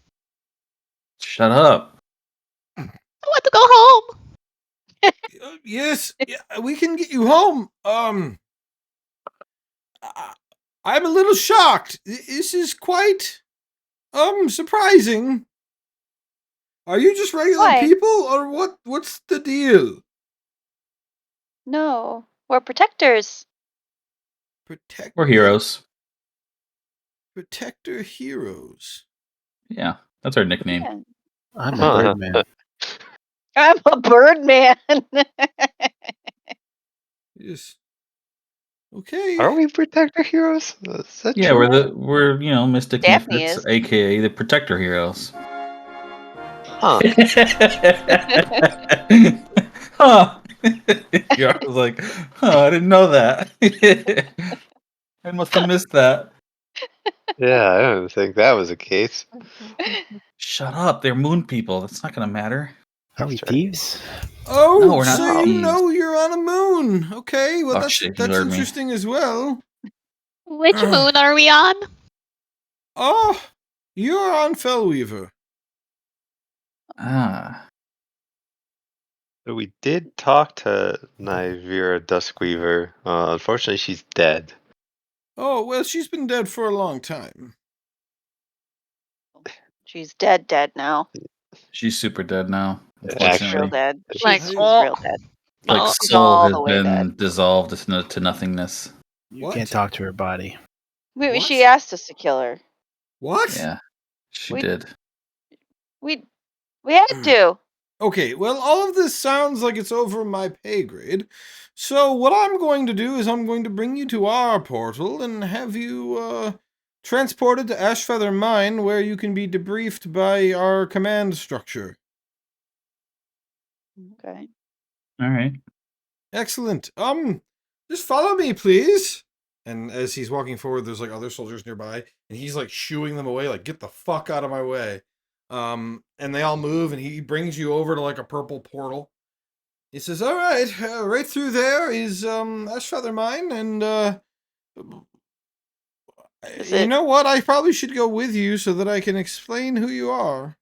Shut up. I want to go home. Yes, yeah, we can get you home. I'm a little shocked. This is quite surprising. Are you just regular Why? people, or what's the deal? No, we're protectors. We're heroes. Protector heroes. Yeah, that's our nickname. Yeah. I'm a Birdman. I'm a bird man. Yes. Okay. Are we protector heroes? Is that Yeah, true? we're Mystic Daphne Misfits, is. aka the Protector Heroes. Huh. Huh. You're always like, I didn't know that. I must have missed that. Yeah, I don't think that was the case. Shut up, they're moon people. That's not gonna matter. Are we That's right. thieves? Oh, No, we're not so you thieves. know you're on a moon. Okay, well Fuck shit, you that's heard me. interesting as well. Which moon are we on? Oh, you're on Fellweaver. Ah. So we did talk to Naivira Duskweaver. Unfortunately, she's dead. Oh, well, she's been dead for a long time. She's dead now. She's super dead now. Real Unfortunately. dead. She's Like, real dead. Like Oh. She's soul all has the way been dead. dissolved to nothingness. You What? can't talk to her body. Wait, What? she asked us to kill her. What? Yeah. She We- did. We had to. Okay, well, all of this sounds like it's over my pay grade. So what I'm going to do is I'm going to bring you to our portal and have you transported to Ashfeather Mine, where you can be debriefed by our command structure. Okay. All right. Excellent. Just follow me, please. And as he's walking forward, there's like other soldiers nearby, and he's like shooing them away, like, get the fuck out of my way. And they all move, and he brings you over to like a purple portal. He says, all right, right through there is Ashfeather Mine, and you know what? I probably should go with you so that I can explain who you are.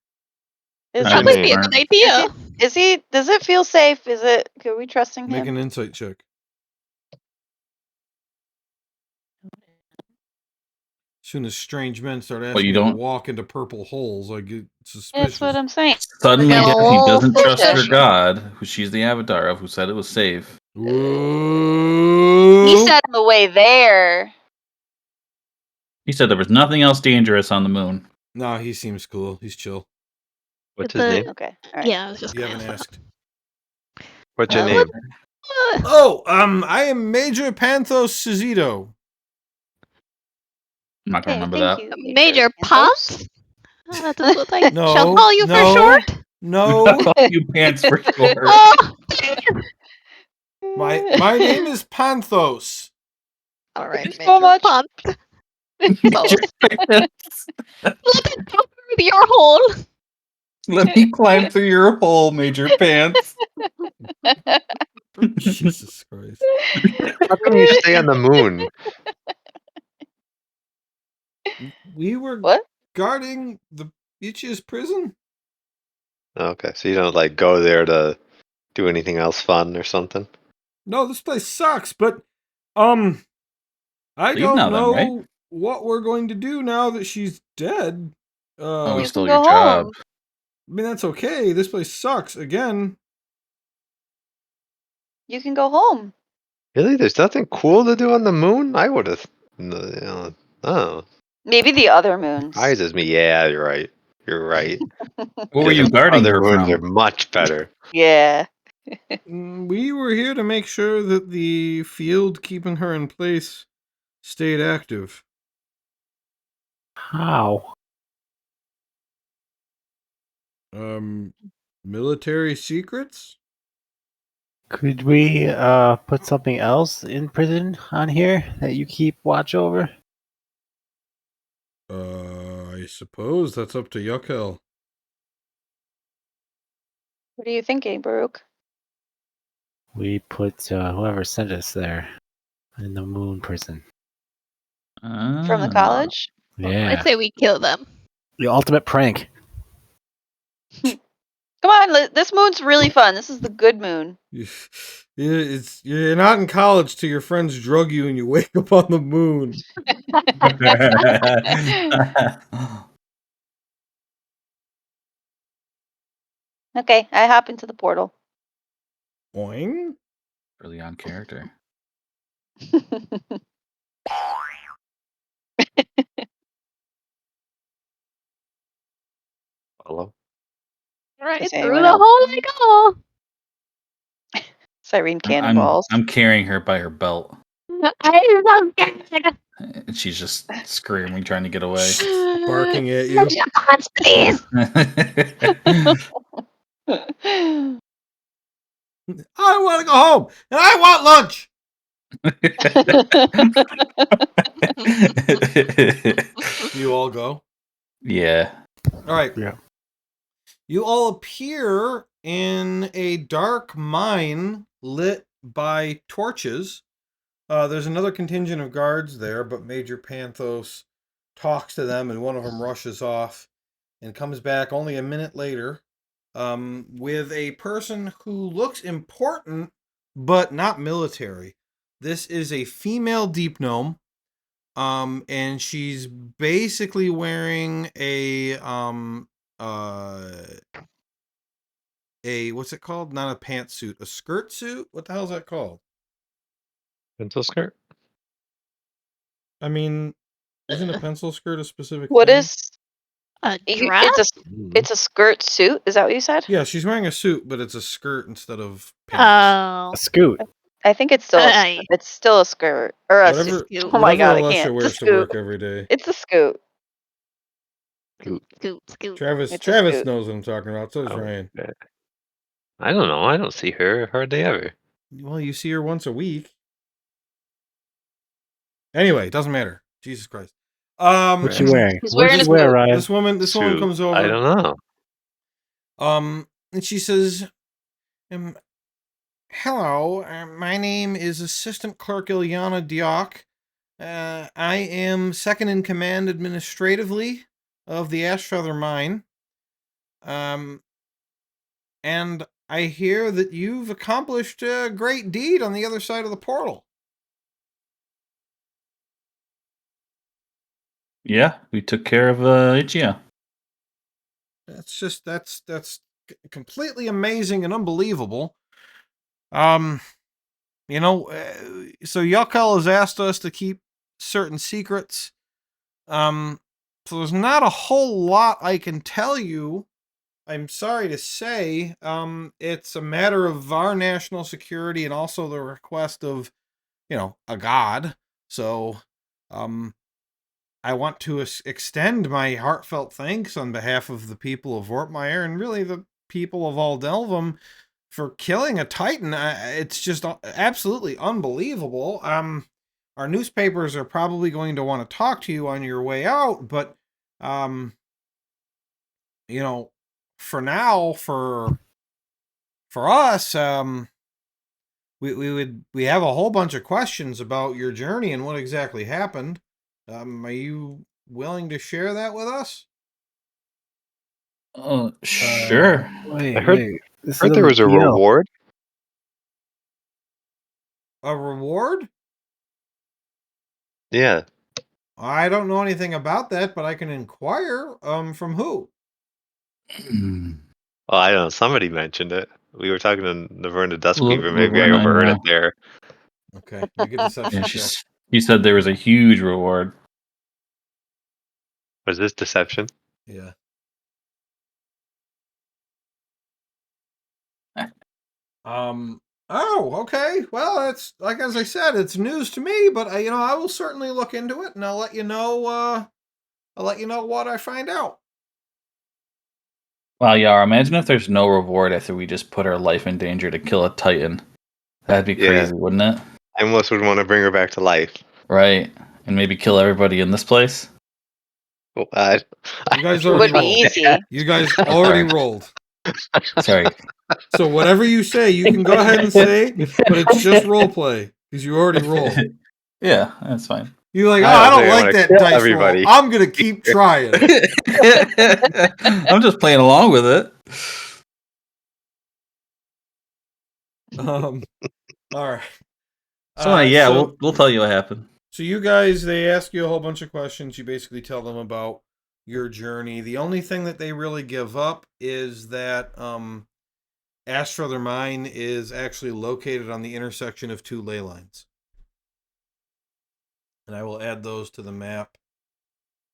Is That it, might Might be a good is idea. he, is he? Does it feel safe? Is it? Are we trusting Make him? an insight check. As soon as strange men start asking you me to don't- walk into purple holes, I get suspicious. That's what I'm saying. Suddenly, No, Daphne doesn't trust her suspicious. god, who she's the avatar of, who said it was safe. Whoa. Boo. He said on the way there. He said there was nothing else dangerous on the moon. No, he seems cool. He's chill. What's The- his name? Okay. All right. Yeah, I was just You gonna haven't ask asked. What's your Uh, name? that. Oh, I am Major Panthos Sizito. I'm not gonna Okay, remember thank that. you, Major Panthos. Pants? That is what I No, shall call you for no. short. No, Call you pants for short. Oh! my name is Panthos. All right, Thanks so Major much. Pants. Major pants. Let it go through your hole. Let me climb through your hole, Major Pants. Jesus Christ. How come you stay on the moon? We were What? guarding the Ychia's prison? Okay, so you don't like go there to do anything else fun or something? No, this place sucks, but I Leave don't now then, know right? what we're going to do now that she's dead. Oh, we You stole can your go job. home. I mean, that's okay. This place sucks again. You can go home. Really? There's nothing cool to do on the moon? I would have. Oh, Maybe the other moons. surprises me. Yeah, you're right. You're right. What were you guarding Other her moons are from? much better. Yeah. We were here to make sure that the field keeping her in place stayed active. How? Military secrets? Could we put something else in prison on here that you keep watch over? I suppose that's up to Ychia. What are you thinking, Baruch? We put whoever sent us there in the moon prison. From the Ah. college? Yeah. I'd say we kill them. The ultimate prank. Come on, this moon's really fun. This is the good moon. You're not in college till your friends drug you and you wake up on the moon. Okay, I hop into the portal. Boing. Really on character. Hello? Right Does through anyone the else? hole I go. Cyrene I'm cannonballs. I'm carrying her by her belt. I'm so scared. And she's just screaming, trying to get away. Barking at you. Pants, please. I want to go home and I want lunch. You all go. Yeah. All right. Yeah. You all appear in a dark mine lit by torches. There's another contingent of guards there, but Major Panthos talks to them, and one of them rushes off and comes back only a minute later with a person who looks important, but not military. This is a female deep gnome, and she's basically wearing a what's it called? Not a pantsuit, a skirt suit. What the hell is that called? Pencil skirt? I mean, isn't a pencil skirt a specific What thing? is A it's dress? a skirt suit? Is that what you said? Yeah, she's wearing a suit, but it's a skirt instead of pants. Oh. A scoot. I think it's still Aye. it's still a skirt or a Whatever, suit. Oh my whatever god, I Alessia can't. It's a wears to scoot. work every day. It's a scoot. Scoot, scoot, scoot. Travis It's a scoot. knows what I'm talking about. So does Oh, Ryan. okay. I don't know. I don't see her hardly ever. Well, you see her once a week. Anyway, doesn't matter. Jesus Christ. What you wearing? He's What'd wearing you a wear, suit. Ryan? This woman Suit. comes over. I don't know. And she says, hello, my name is Assistant Clerk Ilyana Diok. I am second in command administratively of the Ashfeather Mine. And I hear that you've accomplished a great deed on the other side of the portal. Yeah, we took care of Ychia. That's completely amazing and unbelievable. So Yuckel has asked us to keep certain secrets. So there's not a whole lot I can tell you. I'm sorry to say. It's a matter of our national security and also the request of, a god. So, I want to extend my heartfelt thanks on behalf of the people of Vortmeyer and really the people of all Delvum for killing a Titan. It's just absolutely unbelievable. Our newspapers are probably going to want to talk to you on your way out, but, for now, for us, we have a whole bunch of questions about your journey and what exactly happened. Are you willing to share that with us? Sure. Wait. This is Heard on there the was a PL. reward. A reward? Yeah. I don't know anything about that, but I can inquire. From who? Well, I don't know. Somebody mentioned it. We were talking to Naverna Duskweaver. Maybe I Laverna, overheard yeah. it there. Okay, make a deception Yeah, check. she said there was a huge reward. Was this deception? Yeah. Oh, okay. Well, it's like as I said, it's news to me, but I will certainly look into it, and I'll let you know. I'll let you know what I find out. Wow, Yara, imagine if there's no reward after we just put our life in danger to kill a Titan. That'd be Yeah. crazy, wouldn't it? I almost would want to bring her back to life. Right. And maybe kill everybody in this place? Well, You guys It already would be rolled. easy. You guys Oh, already sorry. rolled. Sorry. So whatever you say, you can go ahead and say, but it's just role play because you already rolled. Yeah, that's fine. You're like, I I don't don't think I like wanna that kill dice everybody. roll. I'm gonna keep trying. I'm just playing along with it. All right. So yeah, So we'll tell you what happened. So you guys, they ask you a whole bunch of questions. You basically tell them about your journey. The only thing that they really give up is that Ashfeather Mine is actually located on the intersection of two ley lines. And I will add those to the map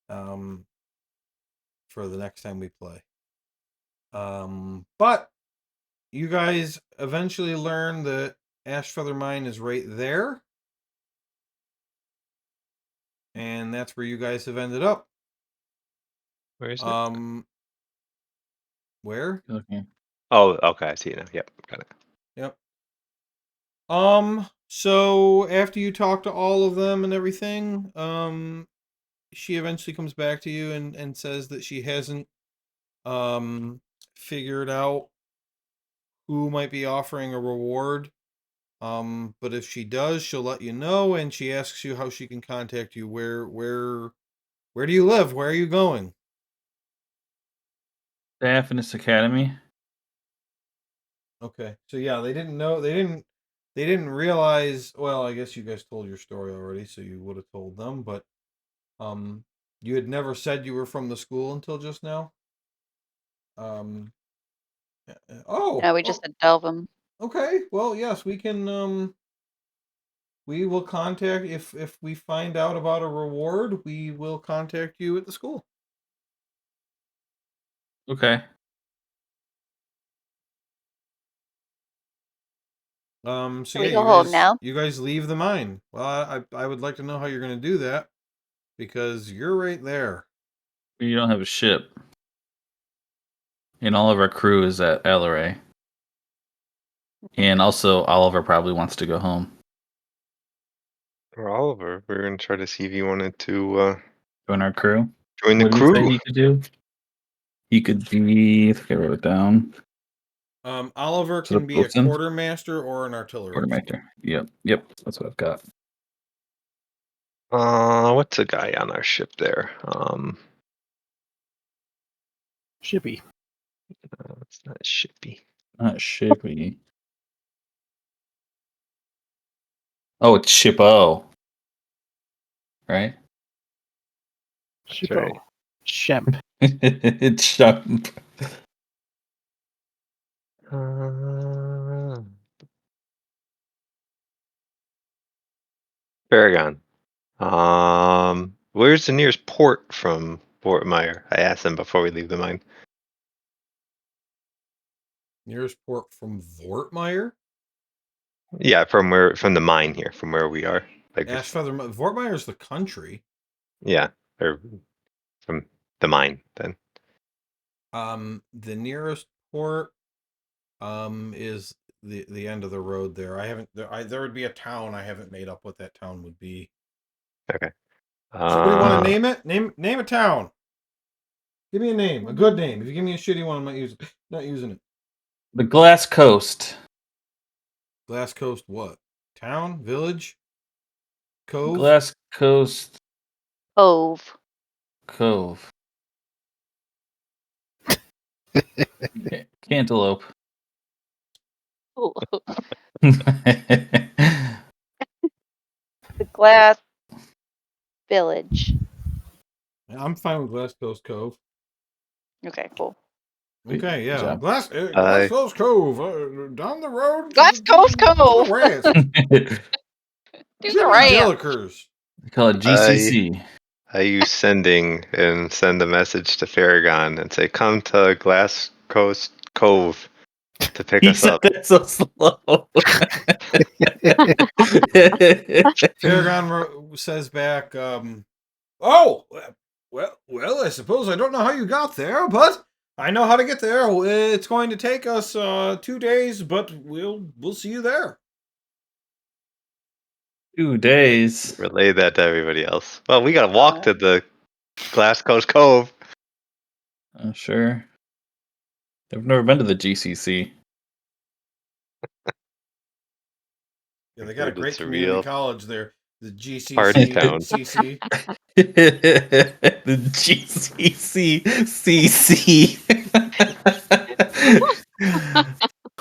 for the next time we play. But you guys eventually learn that Ashfeather Mine is right there. And that's where you guys have ended up. Where is it? Where? Okay. Oh, okay. I see it now. Yep, got it. Yep. So after you talk to all of them and everything, she eventually comes back to you and says that she hasn't, figured out who might be offering a reward. But if she does, she'll let you know, and she asks you how she can contact you. Where do you live? Where are you going? Diaphanous Academy. Okay. So yeah, they didn't realize, well, I guess you guys told your story already, so you would have told them, but you had never said you were from the school until just now. Um No, we just oh, had delve them. okay. Well, yes, we will contact if we find out about a reward, we will contact you at the school. Okay. So Can we yeah, go home now? you guys leave the mine. Well, I would like to know how you're going to do that because you're right there. You don't have a ship. And all of our crew is at Alaray. And also Oliver probably wants to go home. For Oliver, we're gonna try to see if he wanted to Join our crew. join the What did he say crew. he could do? He could be, I think I wrote it down. Oliver So the can be a boatswain? quartermaster or an artillerist. Quartermaster. Yep. That's what I've got. What's a guy on our ship there? Shippy. It's not Shippy. Not Shippy. Oh, it's Shippo. Right? That's right. Shemp. It's Shump. Uh, Paragon. Where's the nearest port from Fort Myer? I asked them before we leave the mine. Nearest port from Vortmeyer? Yeah, from the mine here, from where we are. Like, Ashfeather. Vortmeyer's the country. yeah, or from the mine then. The nearest port is the end of the road there. I haven't there would be a town. I haven't made up what that town would be. Okay. Somebody want to name it? Name a town. Give me a name, a good name. If you give me a shitty one, I'm not using it. The Glass Coast. Glass Coast, what? Town, village, cove. Glass Coast Cove. Cove. Cantaloupe. The Glass Village. I'm fine with Glass Coast Cove. Okay, cool. Okay, yeah, job. Glass Coast Cove down the road. Glass Coast to Cove. the ranch. Do the Jimmy ranch. Dillikers. They call it GCC. I use sending and send a message to Farragon and say, "Come to Glass Coast Cove to pick He us said up." that so slow. Paragon says back, "Oh, well, I suppose I don't know how you got there, but I know how to get there. It's going to take us 2 days, but we'll see you there." 2 days. Relay that to everybody else. Well, we gotta walk to the Glass Coast Cove. I'm sure. I've never been to the GCC. Yeah, they got a Heard great it's a community real college there. The GCC, party town. CC. The GCC CC.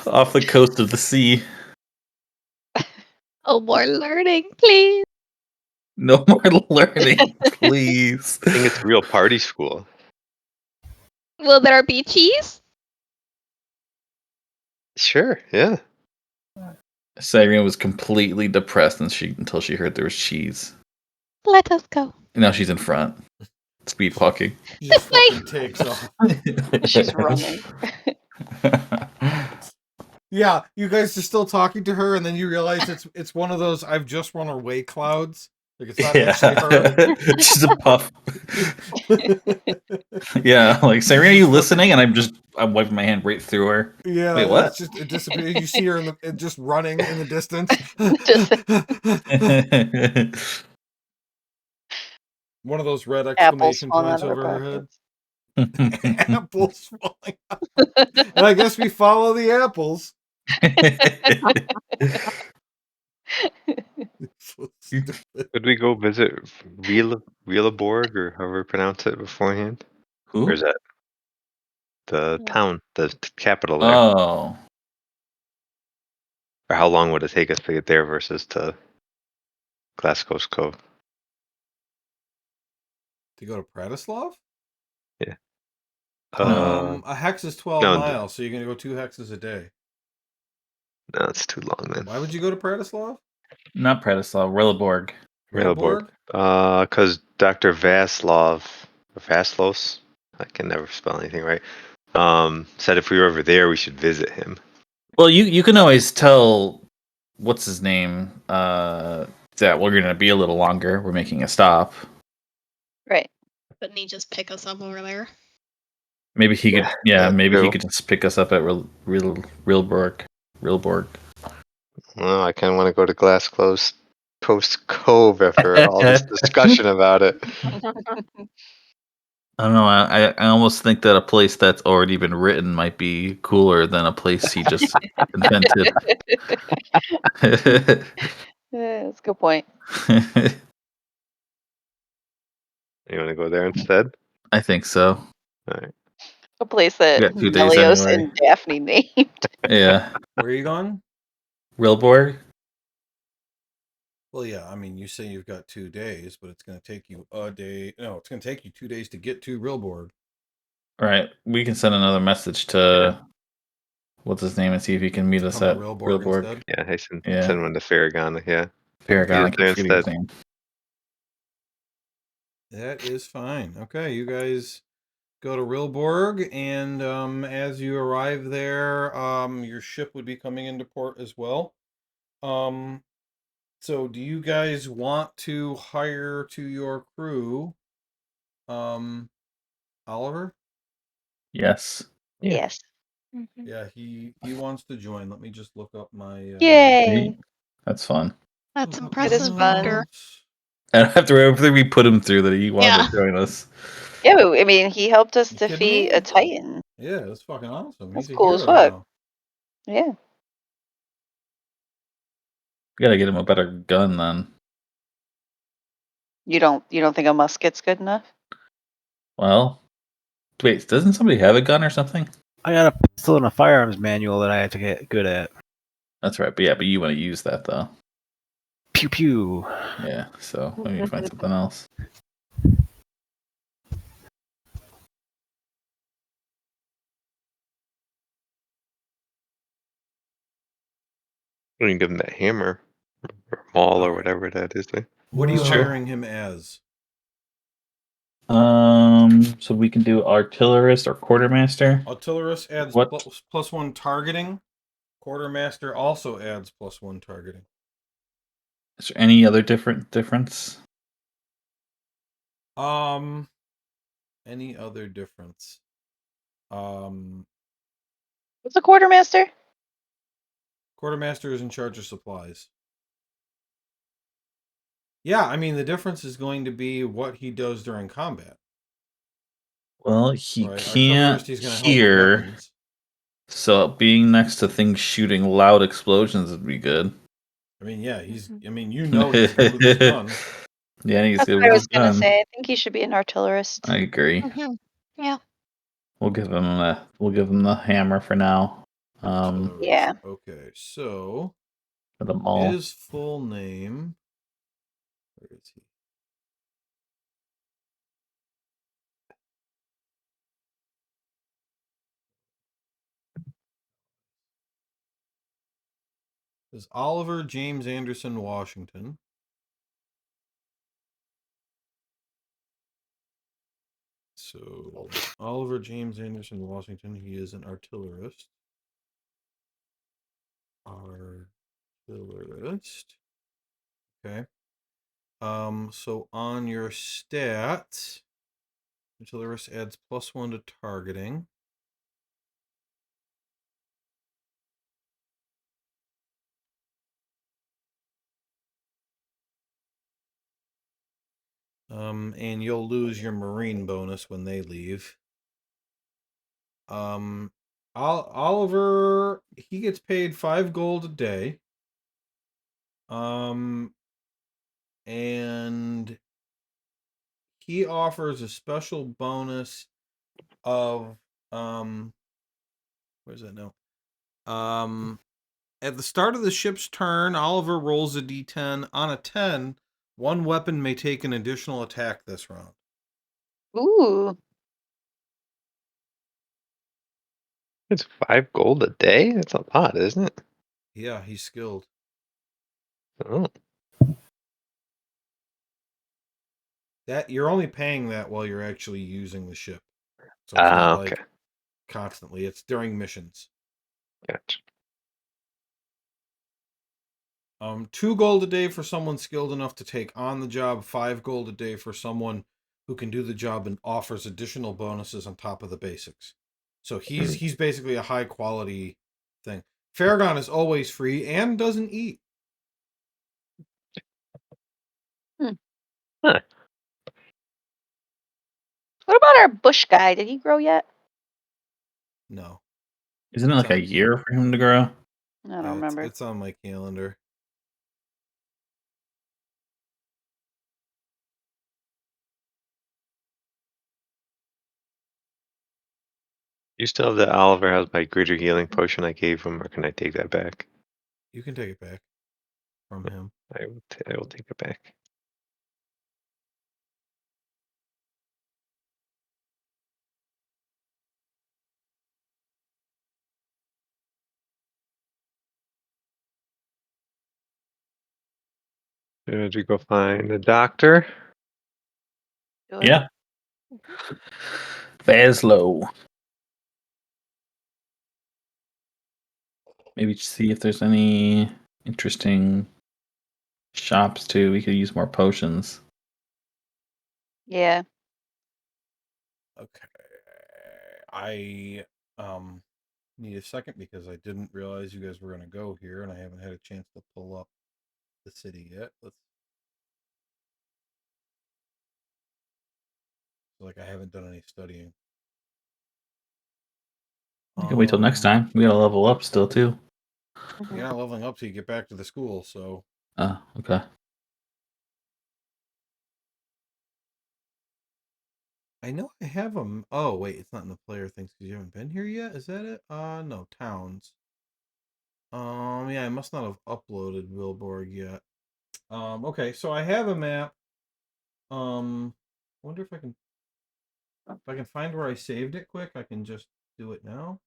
Off the coast of the sea. Oh, more learning, please. No more learning, please. I think it's a real party school. Will there be cheese? Sure, yeah. Cyrene was completely depressed until she heard there was cheese. Let us go. And now she's in front, speed walking. He just fucking takes off. She's running. Yeah, you guys are still talking to her, and then you realize it's one of those I've just run away clouds. Like it's not actually her. She's a puff. Yeah, like Cyrene, are you listening? And I'm wiping my hand right through her. Yeah, Wait, what? It's just it disappears. You see her just running in the distance. One of those red Apples exclamation falling points out of over her her head. pockets. Apples falling out. And I guess we follow the apples. So stupid. Could we go visit Reelaborg or however you pronounce it beforehand? Who? Or is that the town, the capital there? Oh. Or how long would it take us to get there versus to Glass Coast Cove? To go to Pratislav? Yeah. A hex is 12 no, miles, so you're gonna go 2 hexes a day. No, it's too long then. Why would you go to Pratislav? Not Pratislav, Rellaborg. Reelaborg. Because Dr. Vaslos, I can never spell anything right, said if we were over there, we should visit him. Well, you can always tell what's his name that we're gonna be a little longer. We're making a stop. Right. Couldn't he just pick us up over there? Maybe he could. Yeah, that's maybe he true. could just pick us up at Reelborg. Well, I kind of want to go to Glass Coast Cove after all this discussion about it. I don't know. I almost think that a place that's already been written might be cooler than a place he just invented. Yeah, that's a good point. You want to go there instead? I think so. All right. A place We that got 2 days Melios anyway. and Daphne named. Yeah, Where are you going? Reelborg. Well, yeah, I mean, you say you've got 2 days, but it's going to take you a day. No, it's going to take you 2 days to get to Realborg. All right, we can send another message to what's his name and see if he can meet us Come at to Realborg Reelborg. instead. Yeah, I send one to Farragon. Yeah. Paragon, I He's there keep forgetting his instead. name. That is fine. Okay, you guys go to Rilborg, and as you arrive there, your ship would be coming into port as well. So do you guys want to hire to your crew, Oliver? Yes. Yeah. Yes. Yeah, he wants to join. Let me just look up my Yay! That's fun. That's look up It is impressive, fun. Victor. notes. And after everything we put him through, that he wanted Yeah. to join us. Yeah, but, I mean, he helped us You kidding defeat a me? Titan. Yeah, that's fucking awesome. That's He's a cool as hero fuck. now. Yeah. We gotta get him a better gun then. You don't think a musket's good enough? Well, wait, doesn't somebody have a gun or something? I got a pistol and a firearms manual that I have to get good at. That's right, but yeah, but you want to use that though. Pew pew. Yeah, so we need to find something else. We can give him that hammer, or maul, or All right. whatever that is. There. What are you Sure. hiring him as? So we can do artillerist or quartermaster. Artillerist adds What? +1 targeting. Quartermaster also adds +1 targeting. Is there any other difference? Any other difference? What's a quartermaster? Quartermaster is in charge of supplies. Yeah, I mean the difference is going to be what he does during combat. Well, he Right, can't artillerist he's going to help with hear, weapons. so being next to things shooting loud explosions would be good. I mean, yeah, he's. I mean, you know he's good with his gun. Yeah, he's That's good what with I his was gonna gun. say. I think he should be an artillerist. I agree. Yeah. We'll give him the hammer for now. Artillerist. Yeah. Okay, so For the maul. his full name. Where is he? Is Oliver James Anderson Washington. So Oliver James Anderson Washington, he is an artillerist. Artillerist. Okay. So on your stats, artillerist adds +1 to targeting. And you'll lose your marine bonus when they leave. Oliver, he gets paid 5 gold a day. And he offers a special bonus of where's that now? At the start of the ship's turn, Oliver rolls a d10. On a 10, one weapon may take an additional attack this round. Ooh. It's 5 gold a day. That's a lot, isn't it? Yeah, he's skilled. Oh, That you're only paying that while you're actually using the ship. So it's not okay. like constantly. It's during missions. Gotcha. 2 gold a day for someone skilled enough to take on the job. 5 gold a day for someone who can do the job and offers additional bonuses on top of the basics. So he's basically a high quality thing. Farragon is always free and doesn't eat. Huh. What about our bush guy? Did he grow yet? No, Isn't it like a year for him to grow? I don't yeah, remember. it's on my calendar. You still have the Oliver has my greater healing potion I gave him, or can I take that back? You can take it back from him. I will take it back. Did you go find the doctor? Do it. Yeah. Vaslo. Maybe see if there's any interesting shops too. We could use more potions. Yeah. Okay. I need a second because I didn't realize you guys were gonna go here, and I haven't had a chance to pull up the city yet. Like I haven't done any studying. You can wait till next time. We gotta level up still too. You're not leveling up till you get back to the school, so Oh, okay. I know I have them. Oh wait, it's not in the player things because you haven't been here yet. Is that it? No, towns. Yeah, I must not have uploaded Wilborg yet. Okay, so I have a map. Wonder if I can find where I saved it quick. I can just do it now.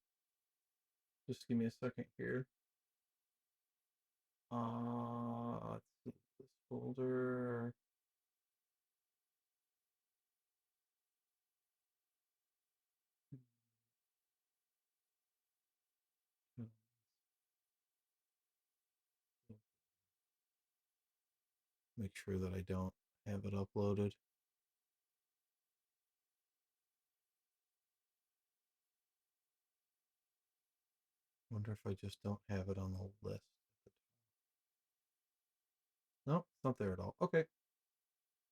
Just give me a second here. Let's see this folder. Make sure that I don't have it uploaded. Wonder if I just don't have it on the list. Nope, it's not there at all. Okay.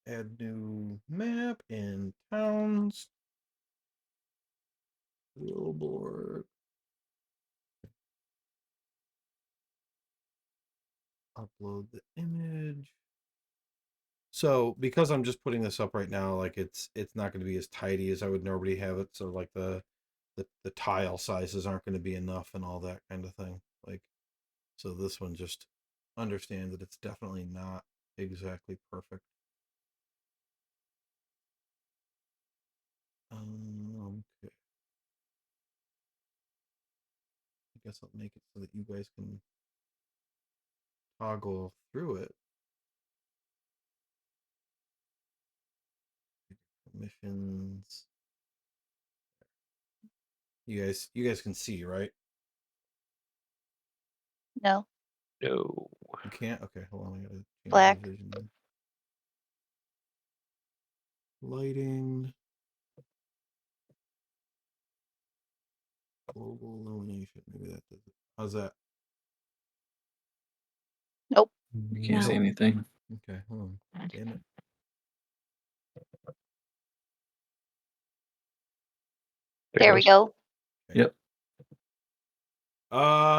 Add new map in towns. Billboard. Upload the image. So because I'm just putting this up right now, like it's not going to be as tidy as I would normally have it. So like the tile sizes aren't going to be enough and all that kind of thing. Like so this one just understand that it's definitely not exactly perfect. Okay. I guess I'll make it so that you guys can toggle through it. Permissions. You guys can see, right? No. No. You can't? Okay, hold on, I gotta change Black. the vision. Lighting. Global illumination. Maybe that does it. How's that? Nope. You can't see Nope. anything. Okay, hold on. Damn it. There we go. Okay. Yep.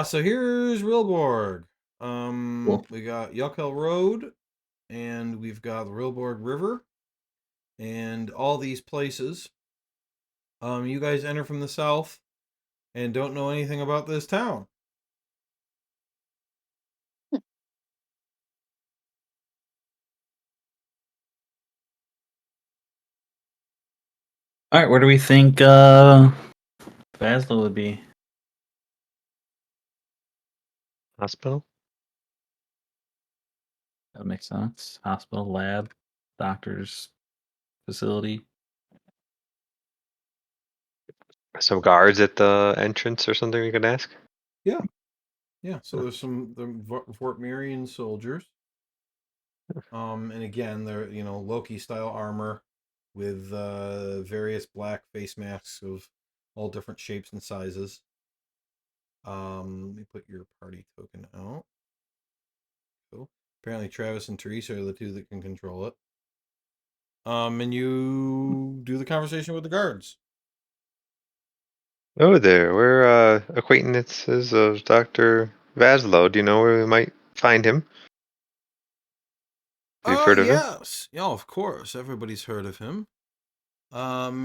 So here's Rilborg. Cool. We got Ychia Road, and we've got the Rilborg River, and all these places. You guys enter from the south, and don't know anything about this town. All right, where do we think Vaslo would be? Hospital? That makes sense. Hospital, lab, doctor's facility. Some guards at the entrance or something we could ask? Yeah. So there's some Fort Marion soldiers. And again, they're Loki style armor with various black face masks of all different shapes and sizes. Let me put your party token out. Cool. Apparently, Travis and Teresa are the two that can control it. And you do the conversation with the guards. Oh, there. We're acquaintances of Dr. Vaslo. Do you know where we might find him? Have you Oh heard of him? yes, yeah, of course. Everybody's heard of him.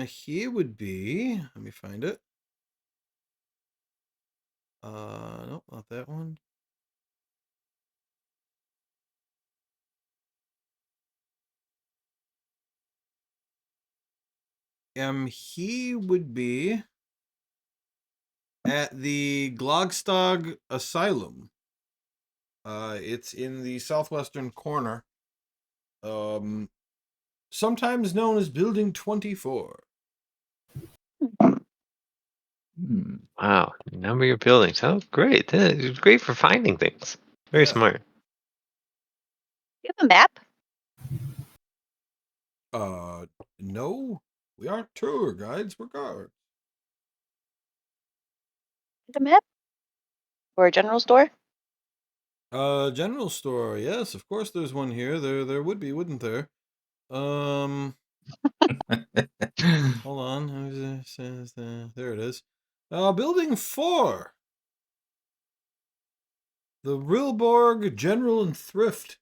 He would be. Let me find it. Nope, not that one. He would be at the Glogstog Asylum. It's in the southwestern corner sometimes known as Building 24. Hmm. Wow, number your buildings. Oh, great. That is great for finding things. Very Yeah. smart. You have a map? No, we aren't tour guides. We're guards. A map? Or a general store? General store. Yes, of course. There's one here. There would be, wouldn't there? Hold on. There it is. Building 4. The Rilborg General and Thrift.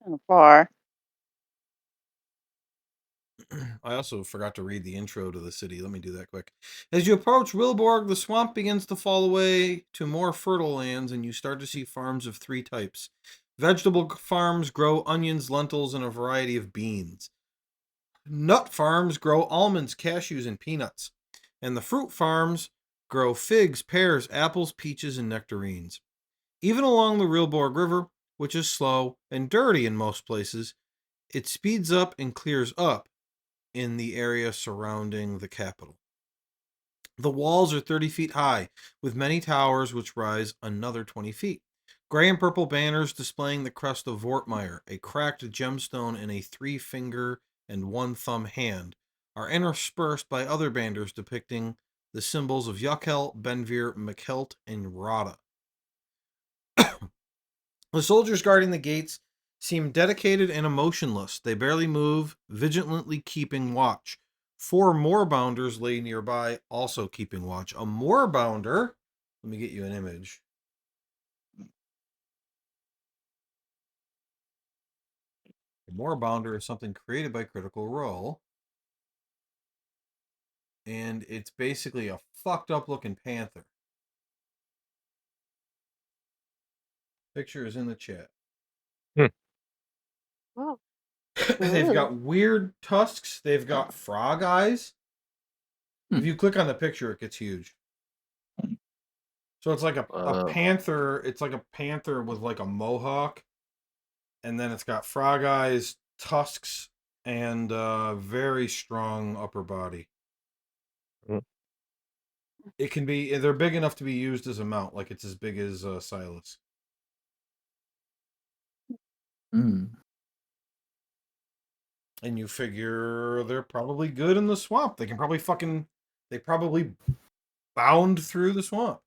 Oh, far. I also forgot to read the intro to the city. Let me do that quick. As you approach Rilborg, the swamp begins to fall away to more fertile lands, and you start to see farms of 3 types. Vegetable farms grow onions, lentils, and a variety of beans. Nut farms grow almonds, cashews, and peanuts. And the fruit farms grow figs, pears, apples, peaches, and nectarines. Even along the Rilborg River, which is slow and dirty in most places, it speeds up and clears up in the area surrounding the capital. The walls are 30 feet high, with many towers which rise another 20 feet. Gray and purple banners displaying the crest of Vortmeyer, a cracked gemstone in a 3-finger and 1-thumb hand, are interspersed by other banners depicting the symbols of Ychia, Benvir, Mikelt, and Rada. The soldiers guarding the gates seem dedicated and emotionless. They barely move, vigilantly keeping watch. 4 moorbounders lay nearby, also keeping watch. A moorbounder, let me get you an image. A moorbounder is something created by Critical Role. And it's basically a fucked up looking panther. Picture is in the chat. Oh. They've Ooh. got weird tusks. They've got frog eyes. If you click on the picture, it gets huge. So it's like a panther. It's like a panther with like a mohawk. And then it's got frog eyes, tusks, and very strong upper body. Mm. It can be, they're big enough to be used as a mount. Like it's as big as Silas. Hmm. And you figure they're probably good in the swamp. They probably bound through the swamp.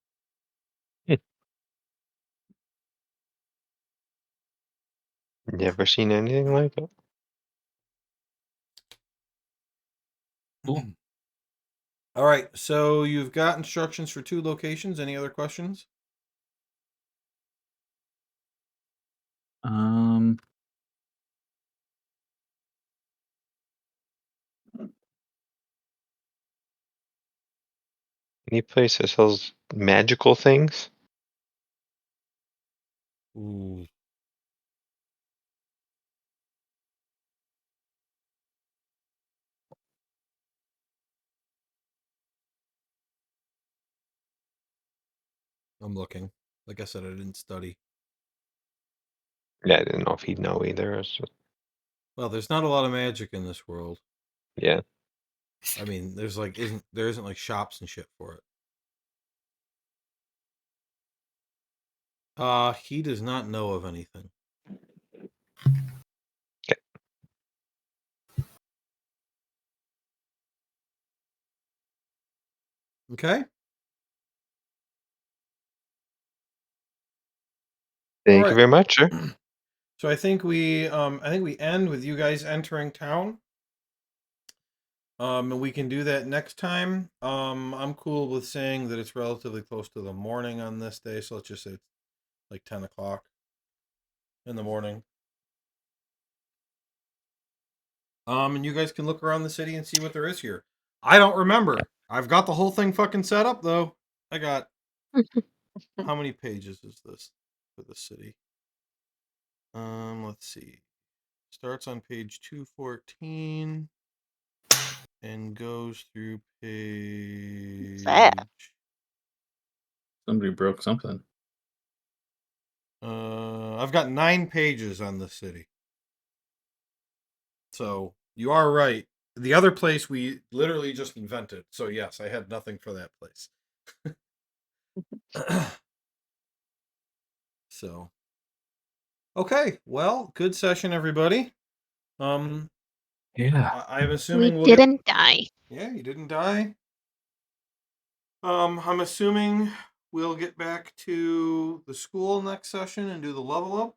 Never seen anything like it. Cool. All right, so you've got instructions for 2 locations. Any other questions? Um. Any place that sells magical things? Ooh. I'm looking. Like I said, I didn't study. Yeah, I didn't know if he'd know either. It's just, Well, there's not a lot of magic in this world. yeah. I mean, there isn't like shops and shit for it. He does not know of anything. Okay. Okay? Thank All you right. very much, sir. So I think we end with you guys entering town. And we can do that next time. I'm cool with saying that it's relatively close to the morning on this day, so let's just say it's like 10 o'clock in the morning. And you guys can look around the city and see what there is here. I don't remember. I've got the whole thing fucking set up though. I got how many pages is this for the city? Let's see. Starts on page 214 and goes through page. that? Somebody broke something. I've got 9 pages on this city. So you are right. The other place we literally just invented. So yes, I had nothing for that place. So okay, well, good session, everybody. Yeah. I'm We assuming we'll get. didn't die. Yeah, you didn't die. I'm assuming we'll get back to the school next session and do the level up.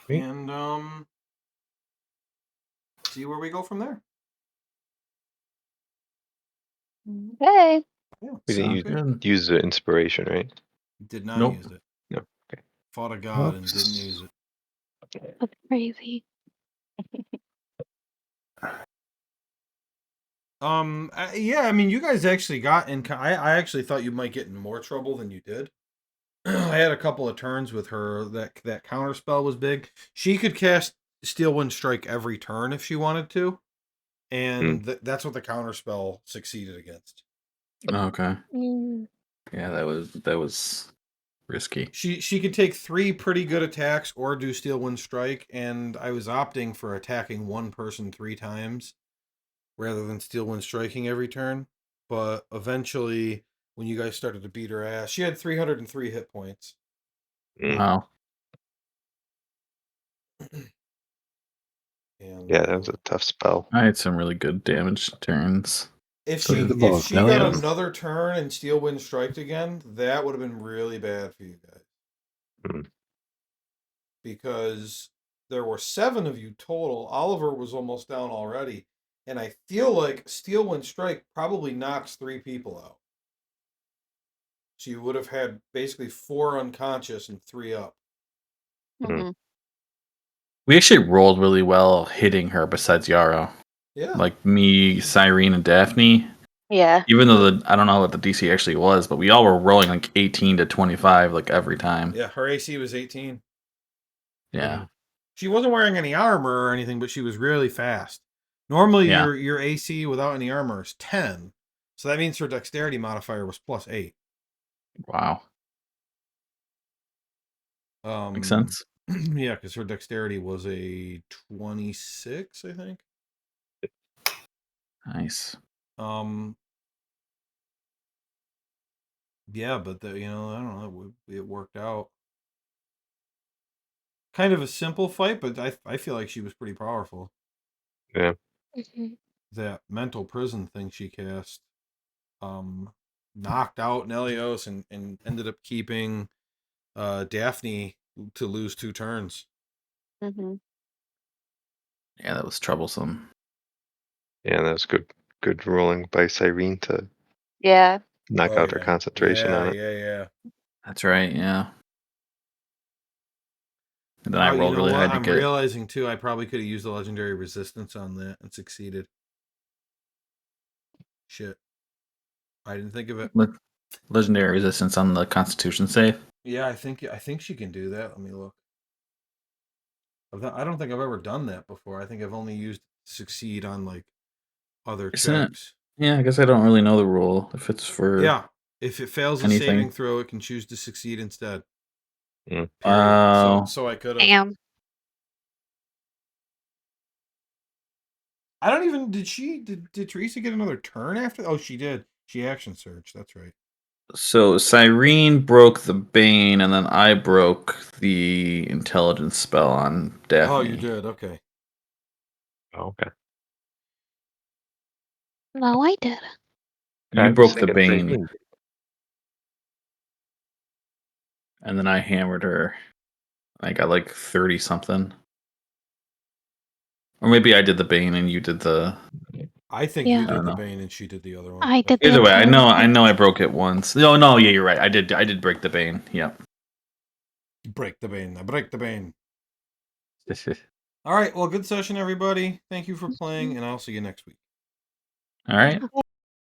Sweet. And see where we go from there. Okay. Yeah, We didn't Sounds use, good. use the inspiration, right? did not Nope. use it. No. Okay. Fought a god and Oops. didn't use it. That's crazy. Yeah, I mean, you guys actually got in. I actually thought you might get in more trouble than you did. I had a couple of turns with her. That counter spell was big. She could cast Steel Wind Strike every turn if she wanted to, and that's what the counter spell succeeded against. Okay. Mm. Yeah, that was risky. She could take 3 pretty good attacks or do Steel Wind Strike, and I was opting for attacking one person 3 times rather than Steel Wind Striking every turn. But eventually, when you guys started to beat her ass, she had 303 hit points. Wow. And Yeah, that was a tough spell. I had some really good damage turns. if So she did the if both. she Hell got yeah. another turn and Steel Wind Striked again, that would have been really bad for you guys. Mm. Because there were 7 of you total. Oliver was almost down already. And I feel like Steel Wind Strike probably knocks 3 people out. So you would have had basically 4 unconscious and 3 up. Mhm. We actually rolled really well hitting her besides Yarrow. Yeah. Like me, Cyrene, and Daphne. Yeah. Even though I don't know what the DC actually was, but we all were rolling like 18 to 25 like every time. Yeah, her AC was 18. Yeah. She wasn't wearing any armor or anything, but she was really fast. Normally Yeah. your AC without any armor is 10. So that means her dexterity modifier was plus 8. Wow. Makes sense. Yeah, because her dexterity was a 26, I think. Nice. Yeah, but I don't know, it worked out. Kind of a simple fight, but I feel like she was pretty powerful. Yeah. Mhm. That mental prison thing she cast, knocked out Nelios and ended up keeping Daphne to lose 2 turns. Mhm. Yeah, that was troublesome. Yeah, that was good rolling by Cyrene to Yeah. knock out her concentration on it. Yeah. That's right. Yeah. And then I You rolled know really what? high to I'm get. realizing too, I probably could have used the legendary resistance on that and succeeded. Shit. I didn't think of it. Legendary resistance on the Constitution save. Yeah, I think she can do that. Let me look. I don't think I've ever done that before. I think I've only used succeed on like other Isn't it? checks. Yeah, I guess I don't really know the rule. If it's for Yeah. If it fails a anything. saving throw, it can choose to succeed instead. Mm. Period. So I could have. Damn. I don't even. Did Teresa get another turn after? Oh, she did. She action surged. That's right. So Cyrene broke the Bane, and then I broke the intelligence spell on Daphne. Oh, you did. Okay. Oh, okay. No, I did. You I was broke the thinking Bane, Cyrene. and then I hammered her. I got like 30 something. Or maybe I did the Bane and you did the. I think Yeah. you I don't did the know. Bane and she did the other one. I did the Either way, I know intelligence. I broke it once. No, yeah, you're right. I did break the Bane. Yep. Break the Bane. I break the Bane. All right. Well, good session, everybody. Thank you for playing, and I'll see you next week. All right.